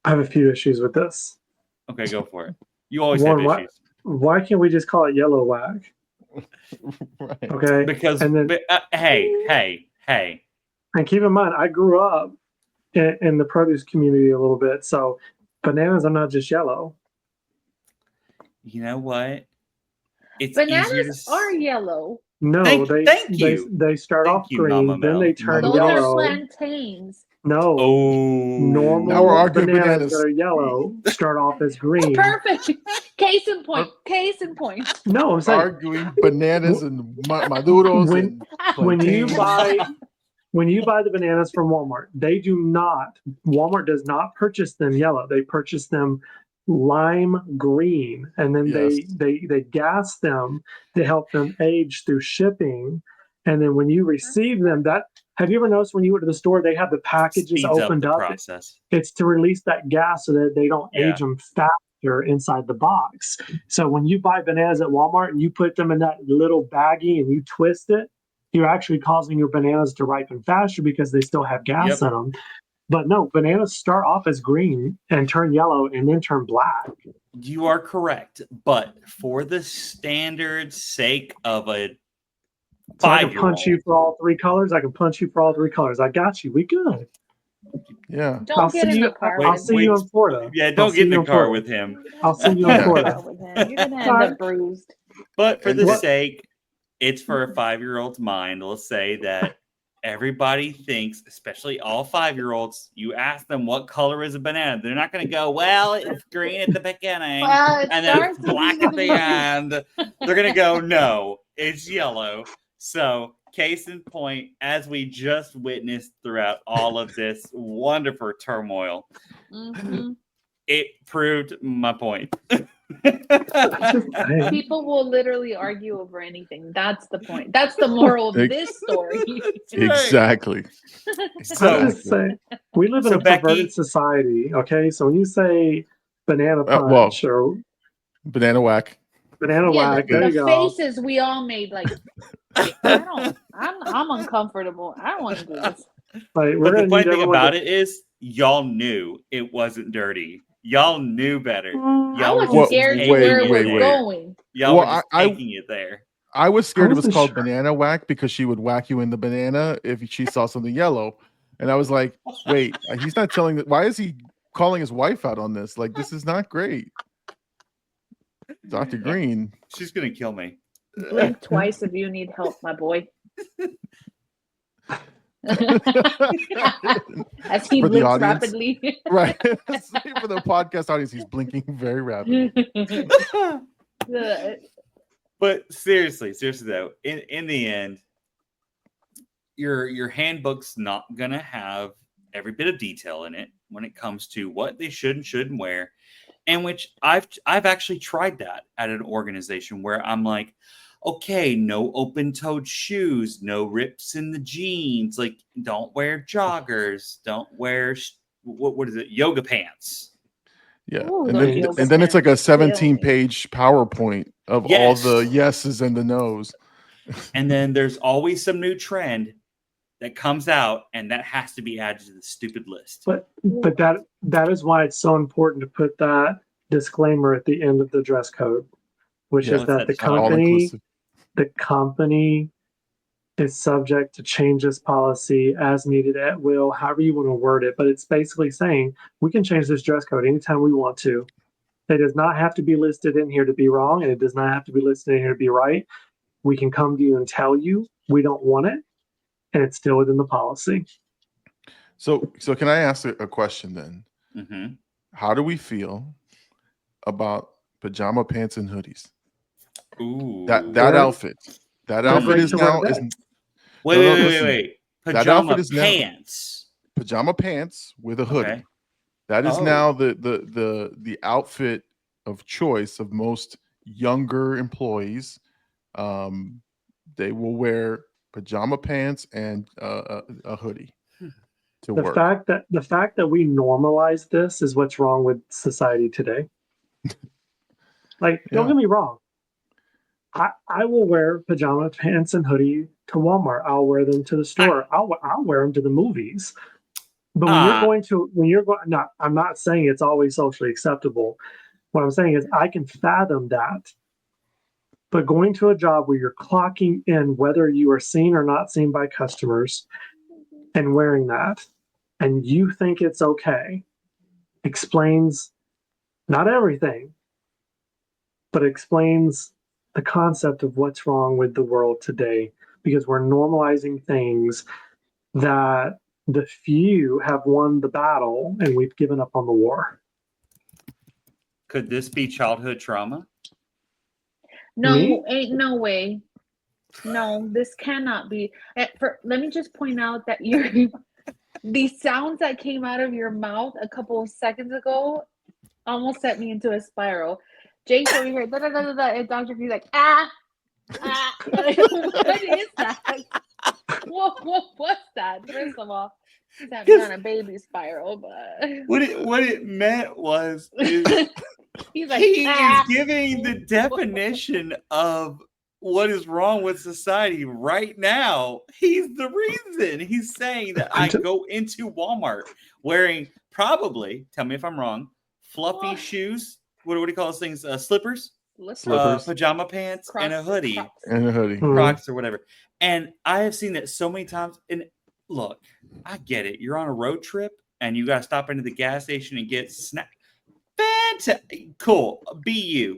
I have a few issues with this. Okay, go for it. You always One, have issues. Why can't we just call it yellow whack? Right. Okay. Because and then, hey. and keep in mind, I grew up in the produce community a little bit, so bananas are not just yellow. You know what? It's Bananas are yellow. No, Thank you. They start Thank off you, green, Mama then Mel. they turn Those yellow. are plantains. No, Oh, normal Now we're arguing bananas bananas. that are yellow start off as green. Perfect. Case in point. Case in point. No, I'm saying Arguing bananas and maduros When- and when you plantains. buy the bananas from Walmart, Walmart does not purchase them yellow. They purchase them lime green, and then Yes. they gas them to help them age through shipping. And then when you receive them, have you ever noticed when you went to the store, they have the packages speeds up opened the up? process. It's to release that gas so that they don't Yeah. age them faster inside the box. So when you buy bananas at Walmart and you put them in that little baggie and you twist it, you're actually causing your bananas to ripen faster because they still have gas in them. But no, bananas start off as green and turn yellow and then turn black. You are correct, but for the standard sake of a So I can 5-year-old, punch you for all three colors. I can punch you for all three colors. I got you. We good. Yeah. Don't get in the car I'll with see him. you in Florida. Yeah, I'll don't see get in you the car Florida. with him. I'll see you Don't in get in the Florida. car with him. You're gonna end up bruised. But for the What- sake, it's for a 5-year-old's mind. Let's say that everybody thinks, especially all 5-year-olds, you ask them what color is a banana. They're not going to go, well, it's green at the beginning Well, it and then it's starts black at the end. They're going to go, no, it's yellow. So, case in point, as we just witnessed throughout all of this wonderful turmoil, Mhm. it proved my point. Hey, People will literally argue over anything. That's the point. That's the moral of this story. Exactly. So, I'm just saying, we live in So, a perverted Becky- society. Okay, so when you say banana well, punch or Banana whack. banana Yeah, whack, the there you go. faces we all made, like I'm uncomfortable. I don't want to do this. Like, we're But the gonna funny need thing everyone about to, it is, y'all knew it wasn't dirty. Y'all knew better. I Y'all was were just scared taking where it it was there. going. Y'all Well, were just I- taking it there. I was scared it was wasn't called sure. banana whack because she would whack you in the banana if she saw something yellow. And I was like, wait, he's not telling that. Why is he calling his wife out on this? Like, this is not great. Dr. Green. She's gonna kill me. Blink twice if you need help, my boy. As he For the blinks audience. rapidly. Right. For the podcast audience, he's blinking very rapidly. But seriously though, in the end, your handbook's not gonna have every bit of detail in it when it comes to what they should and shouldn't wear. And which I've actually tried that at an organization where I'm like, okay, no open-toed shoes, no rips in the jeans, like don't wear joggers, don't wear what is it, yoga pants. Yeah. Ooh, and those then yoga and then it's like a pants kill me. 17-page PowerPoint of all the yeses and the nos. And then there's always some new trend that comes out, and that has to be added to the stupid list. but that is why it's so important to put that disclaimer at the end of the dress code, which Yeah, is that the that's not company all-inclusive. the company is subject to change this policy as needed at will, however you want to word it. But it's basically saying we can change this dress code anytime we want to. It does not have to be listed in here to be wrong, and it does not have to be listed in here to be right. We can come to you and tell you we don't want it, and it's still within the policy. So can I ask a question then? Mm-hmm. How do we feel about pajama pants and hoodies? Ooh. That They're- outfit. That they're outfit great is to wear now to is bed. Wait, No, no, wait, wait, listen. wait. That Pajama outfit is now- pants. pajama pants with a hoodie. Okay. That is Oh. now the outfit of choice of most younger employees. They will wear pajama pants and a hoodie to The work. fact that we normalize this is what's wrong with society today. Like, don't Yeah. get me wrong. I will wear pajama pants and hoodie to Walmart. I'll wear them to the store. I'll wear them to the movies. But when you're going, no, I'm not saying it's always socially acceptable. What I'm saying is I can fathom that. But going to a job where you're clocking in, whether you are seen or not seen by customers, and wearing that, and you think it's okay, explains not everything, but explains the concept of what's wrong with the world today, because we're normalizing things that the few have won the battle and we've given up on the war. Could this be childhood trauma? No, Me? ain't no way. No, this cannot be. Let me just point out that the sounds that came out of your mouth a couple of seconds ago almost set me into a spiral. Jake's over here, da da da da da, and Dr. Q's like, ah. Like, what is that? What's that? First of all, sent me on a baby spiral, but What it meant was is he's like, he ah. is giving the definition of what is wrong with society right now. He's the reason. He's saying that I go into Walmart wearing probably, tell me if I'm wrong, fluffy shoes. What do you call those things? Slippers, pajama pants, Crocs, and a hoodie. Crocs. And a hoodie. Crocs or whatever. And I have seen that so many times. And look, I get it. You're on a road trip and you got to stop into the gas station and get snack. Fantastic. Cool. Be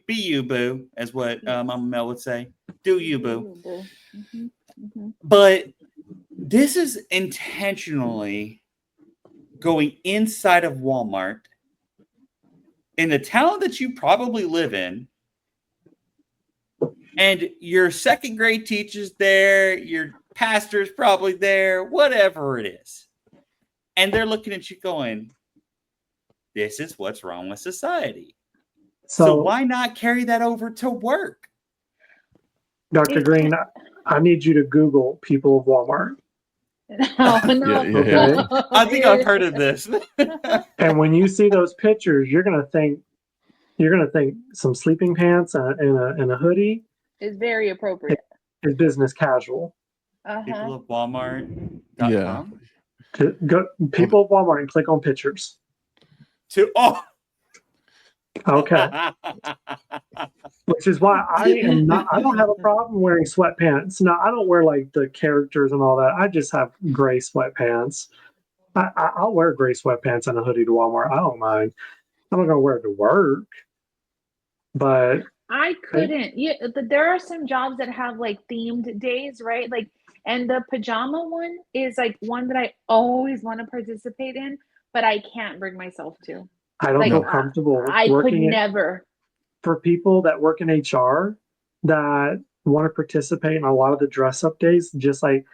you, boo, as what Mama Mel would say. Do you, boo. Mm-hmm. Mm-hmm. But this is intentionally going inside of Walmart in the town that you probably live in. And your second grade teacher's there, your pastor's probably there, whatever it is. And they're looking at you going, this is what's wrong with society. So why not carry that over to work? Dr. Green, I need you to Google people of Walmart. No. Yeah. I think I've heard of this. And when you see those pictures, you're gonna think some sleeping pants and a hoodie It's very appropriate. is business casual. People of Walmart.com. Yeah. To go people of Walmart and click on pictures. Okay. Which is why I don't have a problem wearing sweatpants. Now, I don't wear like the characters and all that. I just have gray sweatpants. I'll wear gray sweatpants and a hoodie to Walmart. I don't mind. I'm not gonna wear it to work. But I couldn't. Yeah, there are some jobs that have like themed days, right? Like, and the pajama one is like one that I always want to participate in, but I can't bring myself to. I don't feel comfortable. I could never. For people that work in HR that want to participate in a lot of the dress up days, just like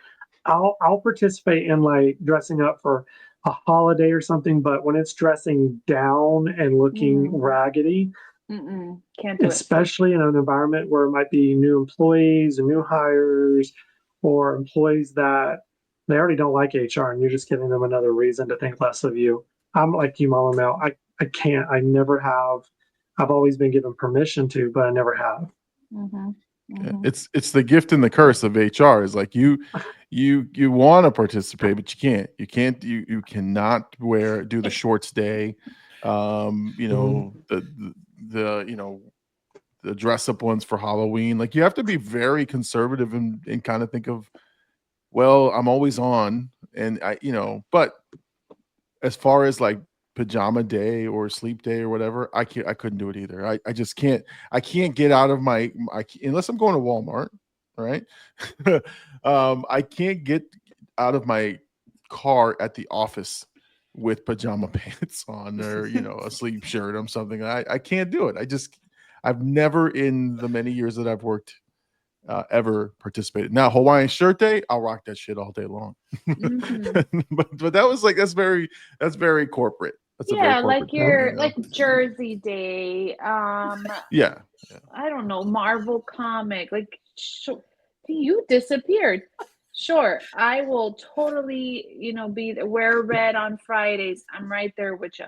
I'll participate in like dressing up for a holiday or something, but when it's dressing down and looking raggedy, can't do especially in an environment where it might be new employees and new hires or employees that they already don't like HR and you're just giving them another reason to think less of you. I'm like you, Mama Mel. I can't. I never have. I've always been given permission to, but I never have. It's the gift and the curse of HR. Is like you want to participate, but you can't. You cannot do the shorts day. The dress up ones for Halloween. Like you have to be very conservative and kind of think of well, I'm always on, and but as far as like pajama day or sleep day or whatever, I couldn't do it either. I just can't. I can't get out of unless I'm going to Walmart, right? I can't get out of my car at the office with pajama pants on, or a sleep shirt or something. I can't do it. I've never, in the many years that I've worked, ever participated. Now, Hawaiian shirt day, I'll rock that shit all day long. but that's very corporate. That's a very Yeah, like corporate thing, like Jersey Day. Yeah. I don't know, Marvel comic. Like, you disappeared. Sure, I will totally, wear red on Fridays. I'm right there with you.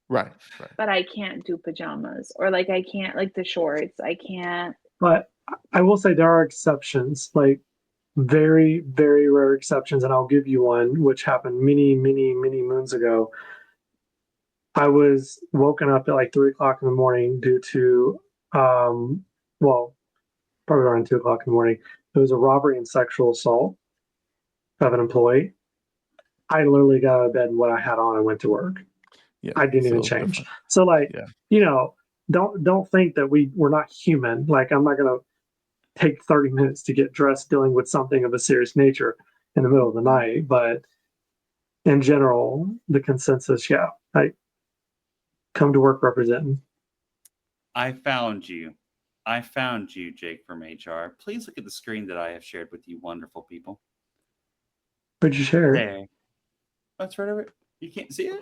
Right. But I can't do pajamas, or like I can't, like the shorts. I can't. But I will say there are exceptions, like very, very rare exceptions, and I'll give you one, which happened many, many, many moons ago. I was woken up at like 3 o'clock in the morning due to, well, probably around 2 o'clock in the morning. It was a robbery and sexual assault of an employee. I literally got out of bed and what I had on and went to work. Yeah, I didn't even change. Different. So like, yeah. Don't think that we're not human. Like, I'm not gonna take 30 minutes to get dressed dealing with something of a serious nature in the middle of the night. But in general, the consensus, like, come to work representing. I found you, Jake from HR. Please look at the screen that I have shared with you, wonderful people. Where'd you share? There. That's right over. You can't see it?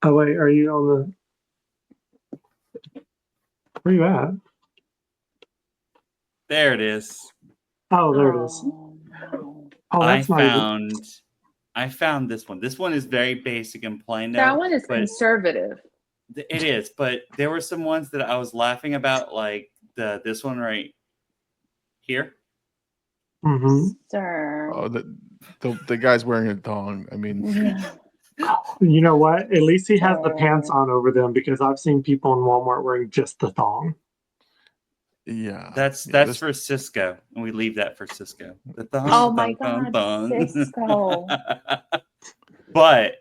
Oh wait, are you on the? Where you at? There it is. Oh, there it is. Oh, that's I found this one. This one is very basic and plain. That one is conservative. It is, but there were some ones that I was laughing about, like this one right here. Mm-hmm. Sir. Oh, the guy's wearing a thong. I mean, you know what? At least he has the pants on over them, because I've seen people in Walmart wearing just the thong. Yeah, that's for Cisco, and we leave that for Cisco. The thong, oh my God, Cisco! But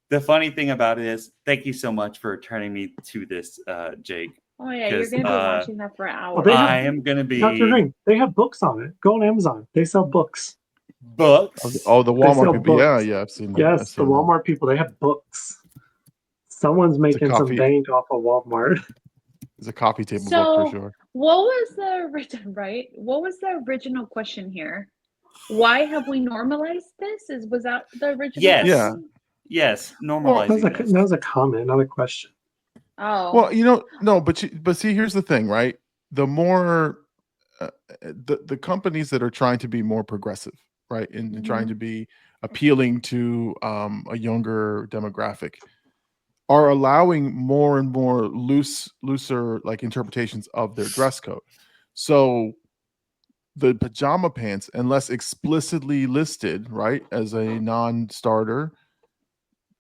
the funny thing about it is, thank you so much for turning me to this, Jake. Oh yeah, you're gonna be watching that for hours. Well, I am gonna be. Dr. Green, they have books on it. Go on Amazon. They sell books. Books. Oh, the Walmart people. Books. Yeah, I've seen that. Yes, the Walmart people. They have books. Someone's making some bank off of Walmart. It's a coffee table book for sure. What was the original question here? Why have we normalized this? Was that the original? Yes. Question? Yes. Normalizing. That was a comment, not a question. Oh. Well, no, but see, here's the thing, right? The more the companies that are trying to be more progressive, right, and trying to be appealing to a younger demographic, are allowing more and more looser like interpretations of their dress code. So the pajama pants, unless explicitly listed, right, as a non-starter,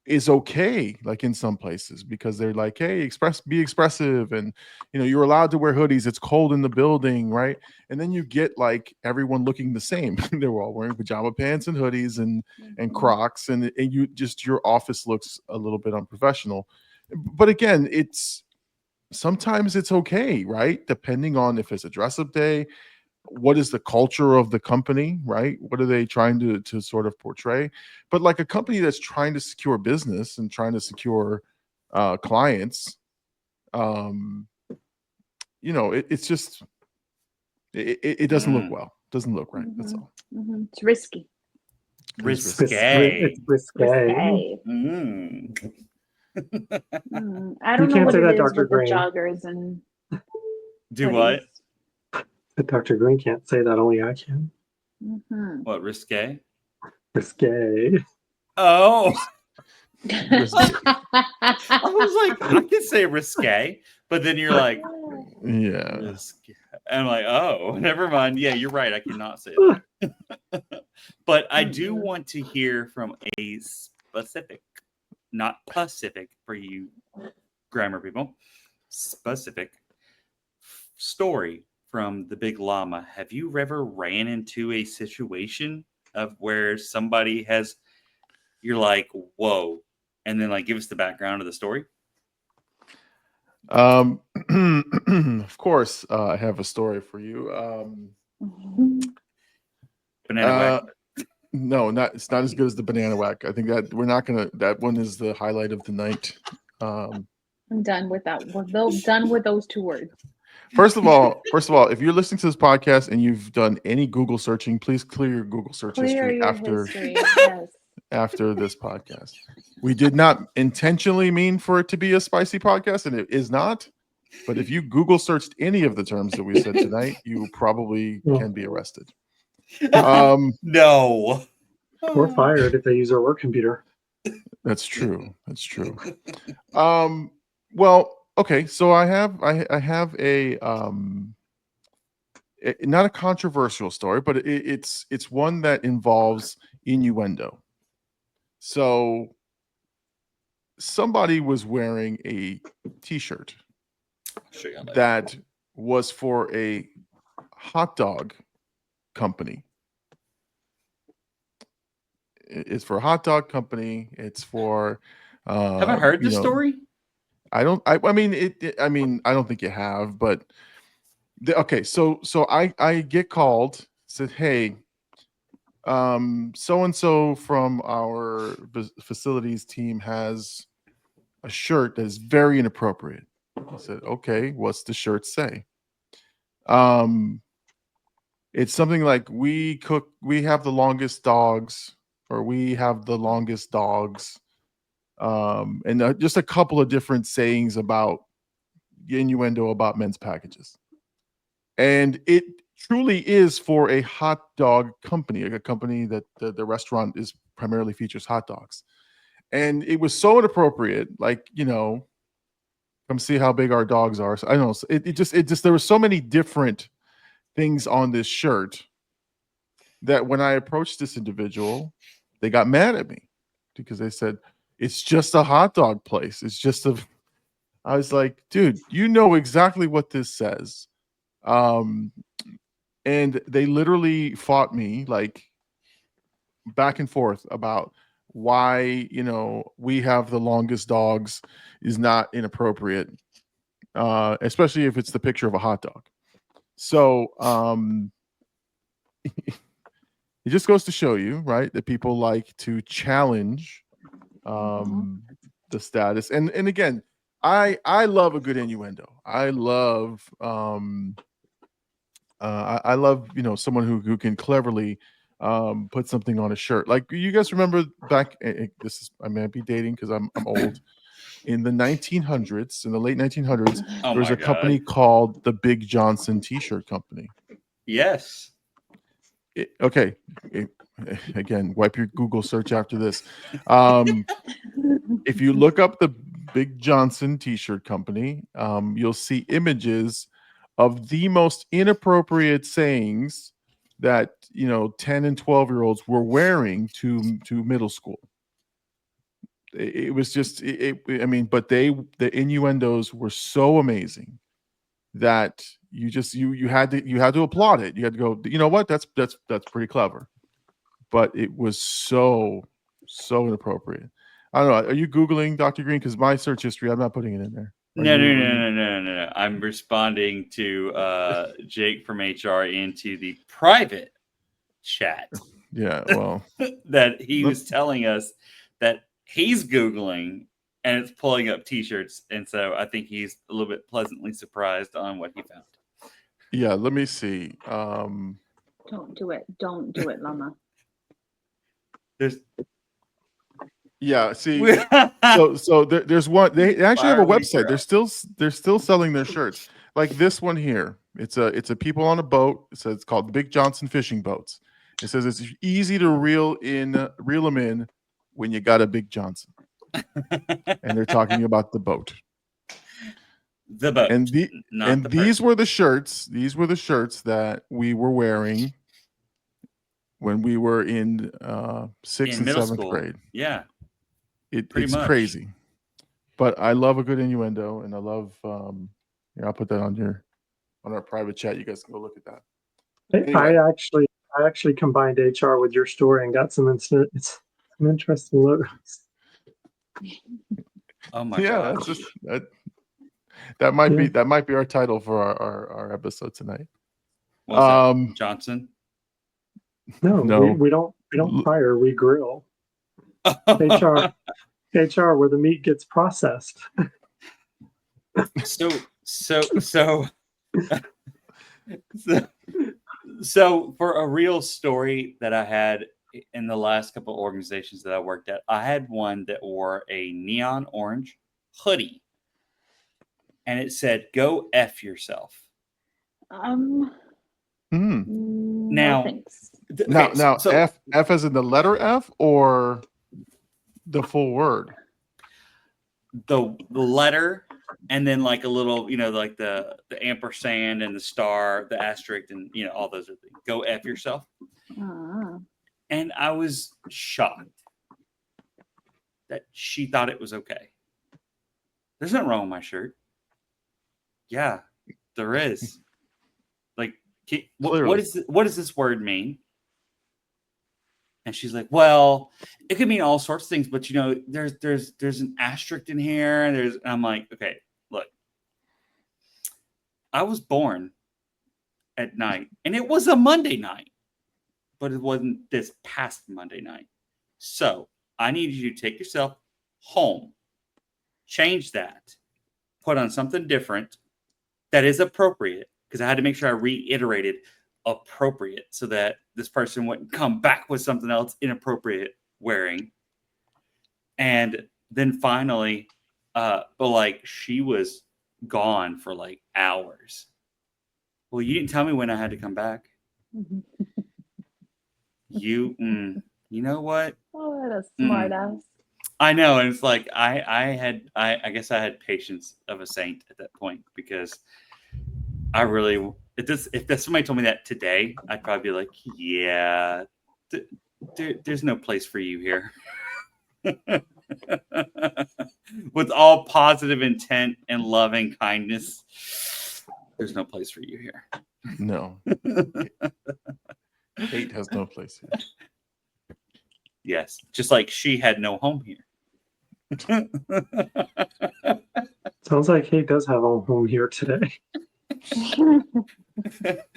is okay, like in some places, because they're like, hey, be expressive, and you're allowed to wear hoodies, it's cold in the building, right? And then you get like everyone looking the same. They were all wearing pajama pants and hoodies and Crocs, and your office looks a little bit unprofessional. But again, sometimes it's okay, right? Depending on if it's a dress-up day, what is the culture of the company, right? What are they trying to sort of portray? But like a company that's trying to secure business and trying to secure clients, it's just it doesn't look well. Doesn't look right. That's all. It's risky. Risque. It's risque. I don't know what it is with the joggers and. Do what? Dr. Green can't say that, only I can. What, risque? Risque. Oh. I was like, I can say risque, but then you're like, yeah. Risque. And I'm like, oh, never mind. Yeah, you're right. I cannot say that. But I do want to hear from a specific, not Pacific for you grammar people, specific story from the Big Llama. Have you ever ran into a situation of where somebody has, you're like, whoa, and then like give us the background of the story? Of course, I have a story for you. Banana whack. No, it's not as good as the banana whack. I think that we're not gonna. That one is the highlight of the night. I'm done with that. We're done with those 2 words. First of all, if you're listening to this podcast and you've done any Google searching, please clear your Google search Clear history your history. Yes. after this podcast. We did not intentionally mean for it to be a spicy podcast, and it is not. But if you Google searched any of the terms that we said tonight, you probably can be arrested. No. Or fired if they use our work computer. That's true. That's true. Well, okay. So I have a not a controversial story, but it's one that involves innuendo. So somebody was wearing a T-shirt that was for a hot dog company. It's for a hot dog company. It's for. Have I heard this story? I don't. I mean, I mean, I don't think you have. But okay, so I get called. Said, hey, so and so from our facilities team has a shirt that is very inappropriate. I said, okay, what's the shirt say? It's something like we have the longest dogs, or we have the longest dogs, and just a couple of different sayings about innuendo about men's packages. And it truly is for a hot dog company, a company that the restaurant is primarily features hot dogs. And it was so inappropriate, like, come see how big our dogs are. So I don't know. It just there were so many different things on this shirt that when I approached this individual, they got mad at me because they said, it's just a hot dog place. It's just I was like, dude, you know exactly what this says. And they literally fought me like back and forth about why, we have the longest dogs is not inappropriate, especially if it's the picture of a hot dog. So, it just goes to show you, right, that people like to challenge the status. And again, I love a good innuendo. I love I love someone who can cleverly put something on a shirt. Like, you guys remember back, I may be dating because I'm old. In the 1900s, in the late 1900s, there was a company called the Big Johnson T-shirt Company. Yes. Again, wipe your Google search after this. If you look up the Big Johnson T-shirt Company, you'll see images of the most inappropriate sayings that 10 and 12-year-olds were wearing to middle school. It was just but the innuendos were so amazing that you had to applaud it. You had to go, you know what, that's pretty clever. But it was so inappropriate. I don't know. Are you Googling, Dr. Green? Because my search history, I'm not putting it in there. No. I'm responding to Jake from HR into the private chat. Yeah, well, that he was telling us that he's Googling and it's pulling up T-shirts. And so I think he's a little bit pleasantly surprised on what he found. Yeah, let me see. Don't do it. Don't do it, Llama. See, so there's one. They actually have a website. They're still selling their shirts. Like this one here. It's a people on a boat. It says it's called Big Johnson Fishing Boats. It says it's easy to reel them in when you got a Big Johnson. And they're talking about the boat. The boat. And these were the shirts. These were the shirts that we were wearing when we were in 6th and 7th grade. Yeah. It's crazy. But I love a good innuendo, and I love I'll put that on our private chat. You guys can go look at that. Anyway. I I actually combined HR with your story and got some interesting logos. Oh my Yeah, gosh. that's just that might be our title for our episode tonight. What was that? Johnson? No, we don't fire, we grill. HR where the meat gets processed. So for a real story that I had in the last couple of organizations that I worked at, I had one that wore a neon orange hoodie and it said, "Go F yourself." No Now, thanks. Now so F as in the letter F or the full word? the letter and then like a little, like the ampersand and the star, the asterisk, and all those are things. Go F yourself. And I was shocked that she thought it was okay. There's nothing wrong with my shirt. Yeah, there is. Like, what does this word mean? And she's like, well, it could mean all sorts of things, but there's an asterisk in here, and I'm like, okay, look, I was born at night, and it was a Monday night, but it wasn't this past Monday night. So I need you to take yourself home, change that, put on something different that is appropriate, because I had to make sure I reiterated appropriate so that this person wouldn't come back with something else inappropriate wearing. And then finally, but like she was gone for like hours. Well, you didn't tell me when I had to come back. You know what? Oh, that's a smart ass. I know, and it's like I guess I had patience of a saint at that point, because I really, if somebody told me that today, I'd probably be like, yeah, there's no place for you here. With all positive intent and loving kindness, there's no place for you here. No. Hate has no place here. Yes, just like she had no home here. Sounds like Kate does have a home here today.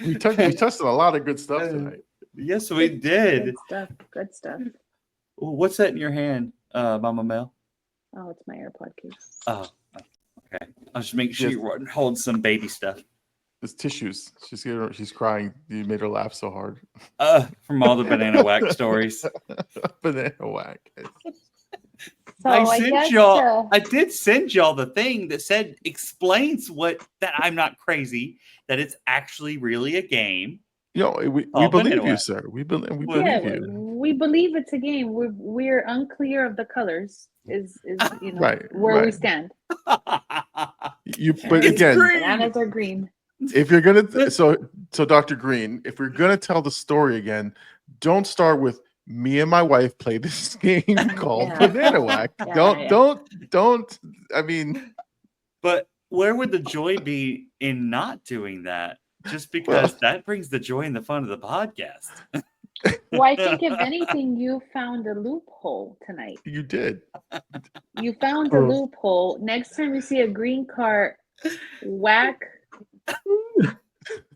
We touched on a lot of good stuff tonight. Yes, we did. Good stuff. What's that in your hand, Mama Mel? Oh, it's my AirPod case. Oh, okay. I'll just make sure you hold some baby stuff. It's tissues. She's crying. You made her laugh so hard. From all the banana whack stories. Banana whack. So I did send y'all the thing that said explains that I'm not crazy, that it's actually really a game. We believe you, sir. We believe you. We believe it's a game. We're unclear of the colors. Where we stand. But again, bananas are green. If you're gonna so Dr. Green, if we're gonna tell the story again, don't start with me and my wife play this game called Banana Whack. Don't. I mean, but where would the joy be in not doing that? Just because that brings the joy and the fun of the podcast. Well, I think if anything, you found a loophole tonight. You did. You found a loophole. Next time you see a green cart, whack.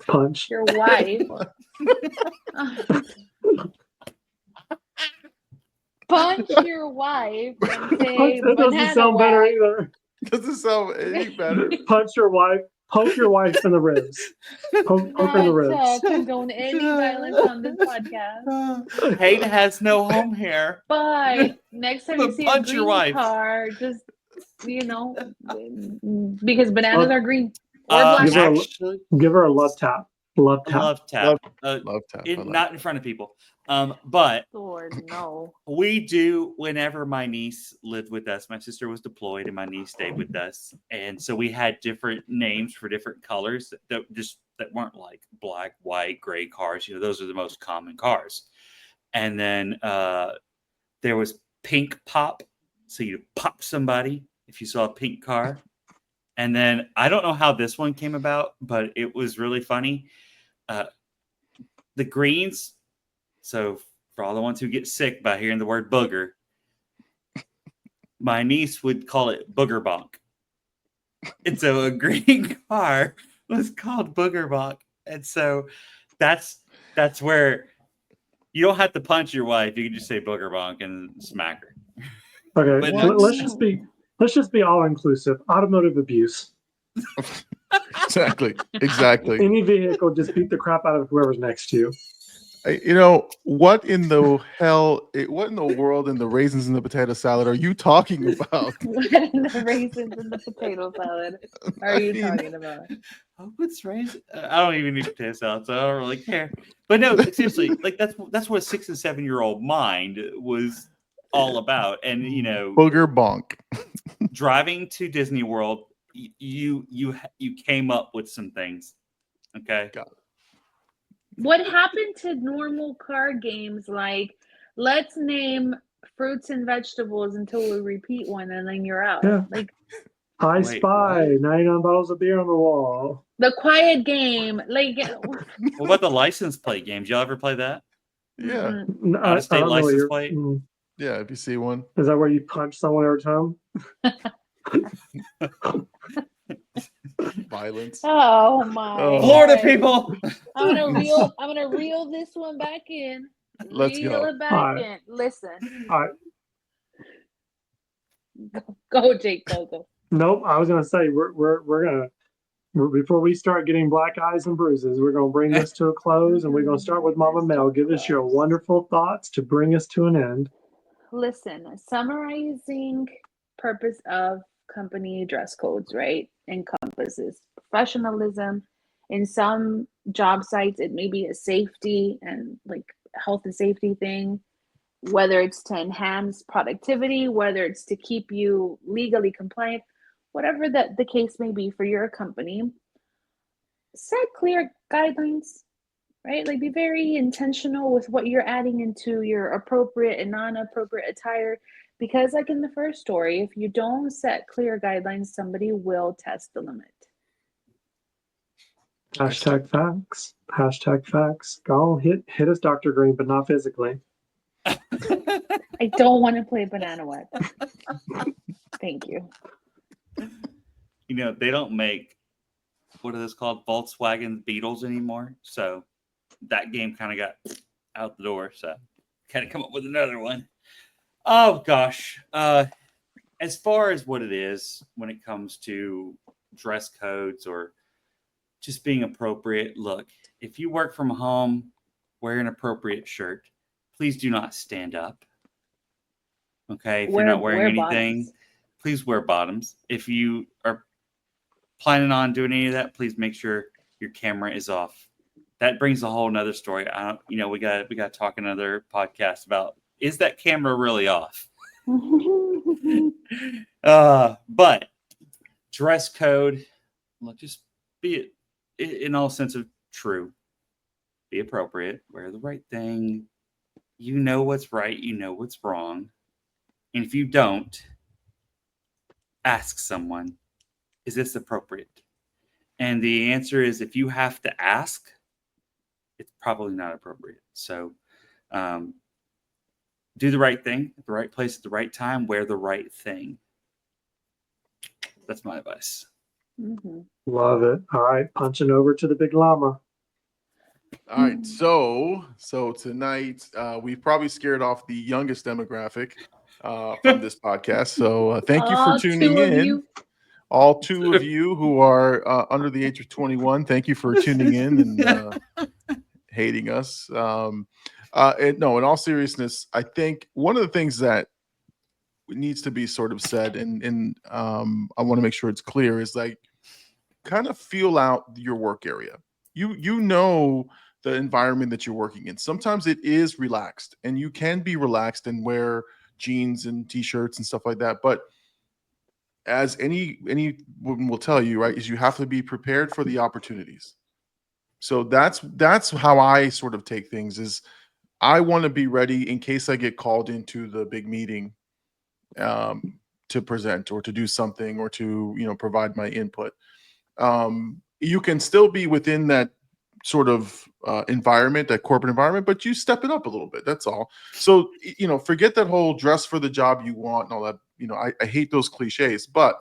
Punch your wife. Punch your wife and say, that doesn't sound better either. Doesn't sound any better. Punch your wife. Poke your wife in the ribs. Poke her in the ribs. Condone any violence on this podcast. Hate has no home here. But next time you see a green car, just because bananas are green. Give her a love tap. Love tap. Love tap. Not in front of people. But Lord, no. We do whenever my niece lived with us. My sister was deployed and my niece stayed with us. And so we had different names for different colors that weren't like black, white, gray cars. Those are the most common cars. And then there was pink pop. So you pop somebody if you saw a pink car. And then I don't know how this one came about, but it was really funny. The greens So for all the ones who get sick by hearing the word booger, my niece would call it booger bonk. And so a green car was called booger bonk. And so that's where you don't have to punch your wife. You can just say booger bonk and smack her. Okay, But What? let's just be all inclusive. Automotive abuse. Exactly. Any vehicle, just beat the crap out of whoever's next to you. What in the hell? What in the world in the raisins in the potato salad are you talking about? What in the raisins in the potato salad are you talking about? Oh, what's raisin? I don't even eat potato salad, so I don't really care. But no, seriously, like that's what a 6 and 7-year-old mind was all about. And Booger bonk. driving to Disney World, you came up with some things. Okay. What happened to normal card games like let's name fruits and vegetables until we repeat one and then you're out? Yeah. Like I Wait, spy what? 99 bottles of beer on the wall. the quiet game. Like What about the license plate games? Y'all ever play that? Yeah. Out of state don't know what license you're- plate? Yeah. If you see one. Is that where you punch someone every time? Violence. Oh my Oh. Florida God. people. I'm gonna reel this one back in. Let's Reel go. it back All right. in. Listen. All right. Go, Jake, go. Nope. I was gonna say we're gonna before we start getting black eyes and bruises, we're gonna bring this to a close, and we're gonna start with Mama Mel. Give us your wonderful thoughts to bring us to an end. Listen, summarizing purpose of company dress codes, right? Encompasses professionalism. In some job sites, it may be a safety and like health and safety thing, whether it's to enhance productivity, whether it's to keep you legally compliant, whatever the case may be for your company. Set clear guidelines, right? Like be very intentional with what you're adding into your appropriate and non-appropriate attire. Because like in the first story, if you don't set clear guidelines, somebody will test the limit. Hashtag facts. Hashtag facts. Go hit us, Dr. Green, but not physically. I don't want to play banana wet. Thank you. They don't make, what are those called? Volkswagen Beetles anymore. So that game kind of got out the door. So kind of come up with another one. Oh gosh. As far as what it is when it comes to dress codes or just being appropriate, look, if you work from home, wear an appropriate shirt. Please do not stand up. Okay. If you're not wearing anything, bottoms. please wear bottoms. If you are planning on doing any of that, please make sure your camera is off. That brings a whole nother story. We got to talk another podcast about, is that camera really off? But dress code, look, just be in all sense of true. Be appropriate. Wear the right thing. You know what's right. You know what's wrong. And if you don't, ask someone, is this appropriate? And the answer is, if you have to ask, it's probably not appropriate. So do the right thing at the right place at the right time. Wear the right thing. That's my advice. Mm-hmm. Love it. All right, punching over to the big llama. All right, so tonight we've probably scared off the youngest demographic from this podcast. So thank you for tuning in. All two of you who are under the age of 21, thank you for tuning in and hating us. No, in all seriousness, I think one of the things that needs to be sort of said, and I want to make sure it's clear, is like kind of feel out your work area. You know the environment that you're working in. Sometimes it is relaxed, and you can be relaxed and wear jeans and t-shirts and stuff like that. But as anyone will tell you, right, is you have to be prepared for the opportunities. So that's how I sort of take things. Is I want to be ready in case I get called into the big meeting to present or to do something or to provide my input. You can still be within that sort of environment, that corporate environment, but you step it up a little bit. That's all. So, forget that whole dress for the job you want and all that. I hate those cliches, but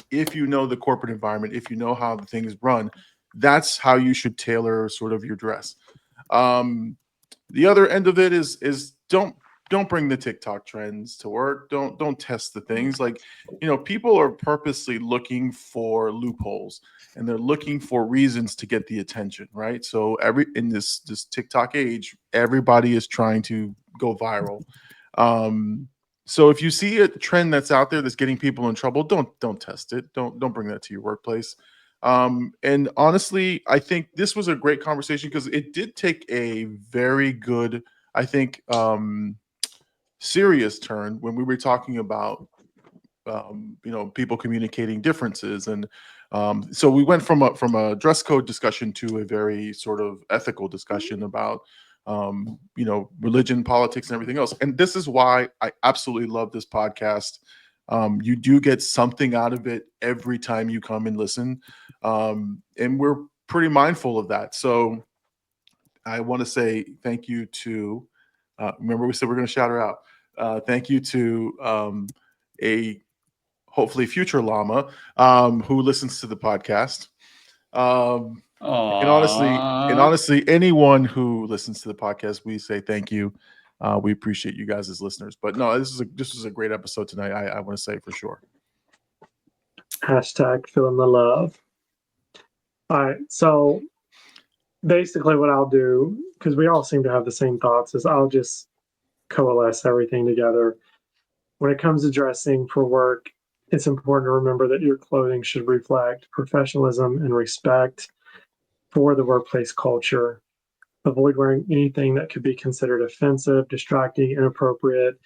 if you know the corporate environment, if you know how the things run, that's how you should tailor sort of your dress. The other end of it is don't bring the TikTok trends to work. Don't test the things. Like, people are purposely looking for loopholes, and they're looking for reasons to get the attention, right? So in this TikTok age, everybody is trying to go viral. So if you see a trend that's out there that's getting people in trouble, don't test it. Don't bring that to your workplace. And honestly, I think this was a great conversation because it did take a very good, I think, serious turn when we were talking about people communicating differences. And so we went from a dress code discussion to a very sort of ethical discussion about religion, politics, and everything else. And this is why I absolutely love this podcast. You do get something out of it every time you come and listen. And we're pretty mindful of that. So I want to say thank you to, remember we said we're going to shout her out. Thank you to a hopefully future llama who listens to the podcast. And honestly, anyone who listens to the podcast, we say thank you. We appreciate you guys as listeners. But no, this is a great episode tonight. I want to say for sure. Hashtag feeling the love. All right. So basically what I'll do, because we all seem to have the same thoughts, is I'll just coalesce everything together. When it comes to dressing for work, it's important to remember that your clothing should reflect professionalism and respect for the workplace culture. Avoid wearing anything that could be considered offensive, distracting, inappropriate.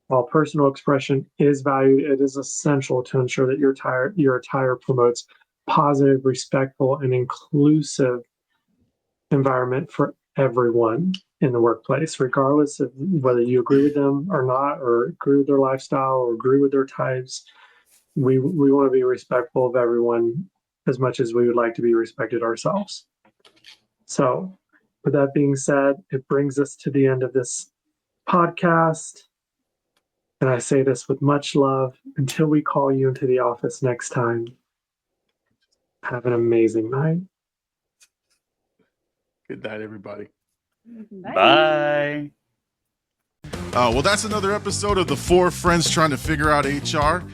While personal expression is valued, it is essential to ensure that your attire promotes positive, respectful, and inclusive environment for everyone in the workplace, regardless of whether you agree with them or not, or agree with their lifestyle or agree with their types. We want to be respectful of everyone as much as we would like to be respected ourselves. So with that being said, it brings us to the end of this podcast. And I say this with much love. Until we call you into the office next time, have an amazing night. Good night, everybody. Bye. Well, that's another episode of the Four Friends Trying to Figure Out HR.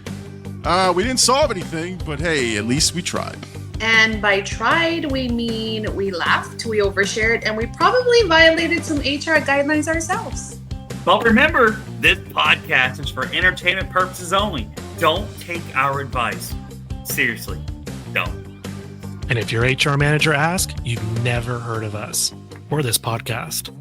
We didn't solve anything, but hey, at least we tried. And by tried, we mean we laughed, we overshared, and we probably violated some HR guidelines ourselves. But remember, this podcast is for entertainment purposes only. Don't take our advice. Seriously, don't. And if your HR manager asks, you've never heard of us or this podcast.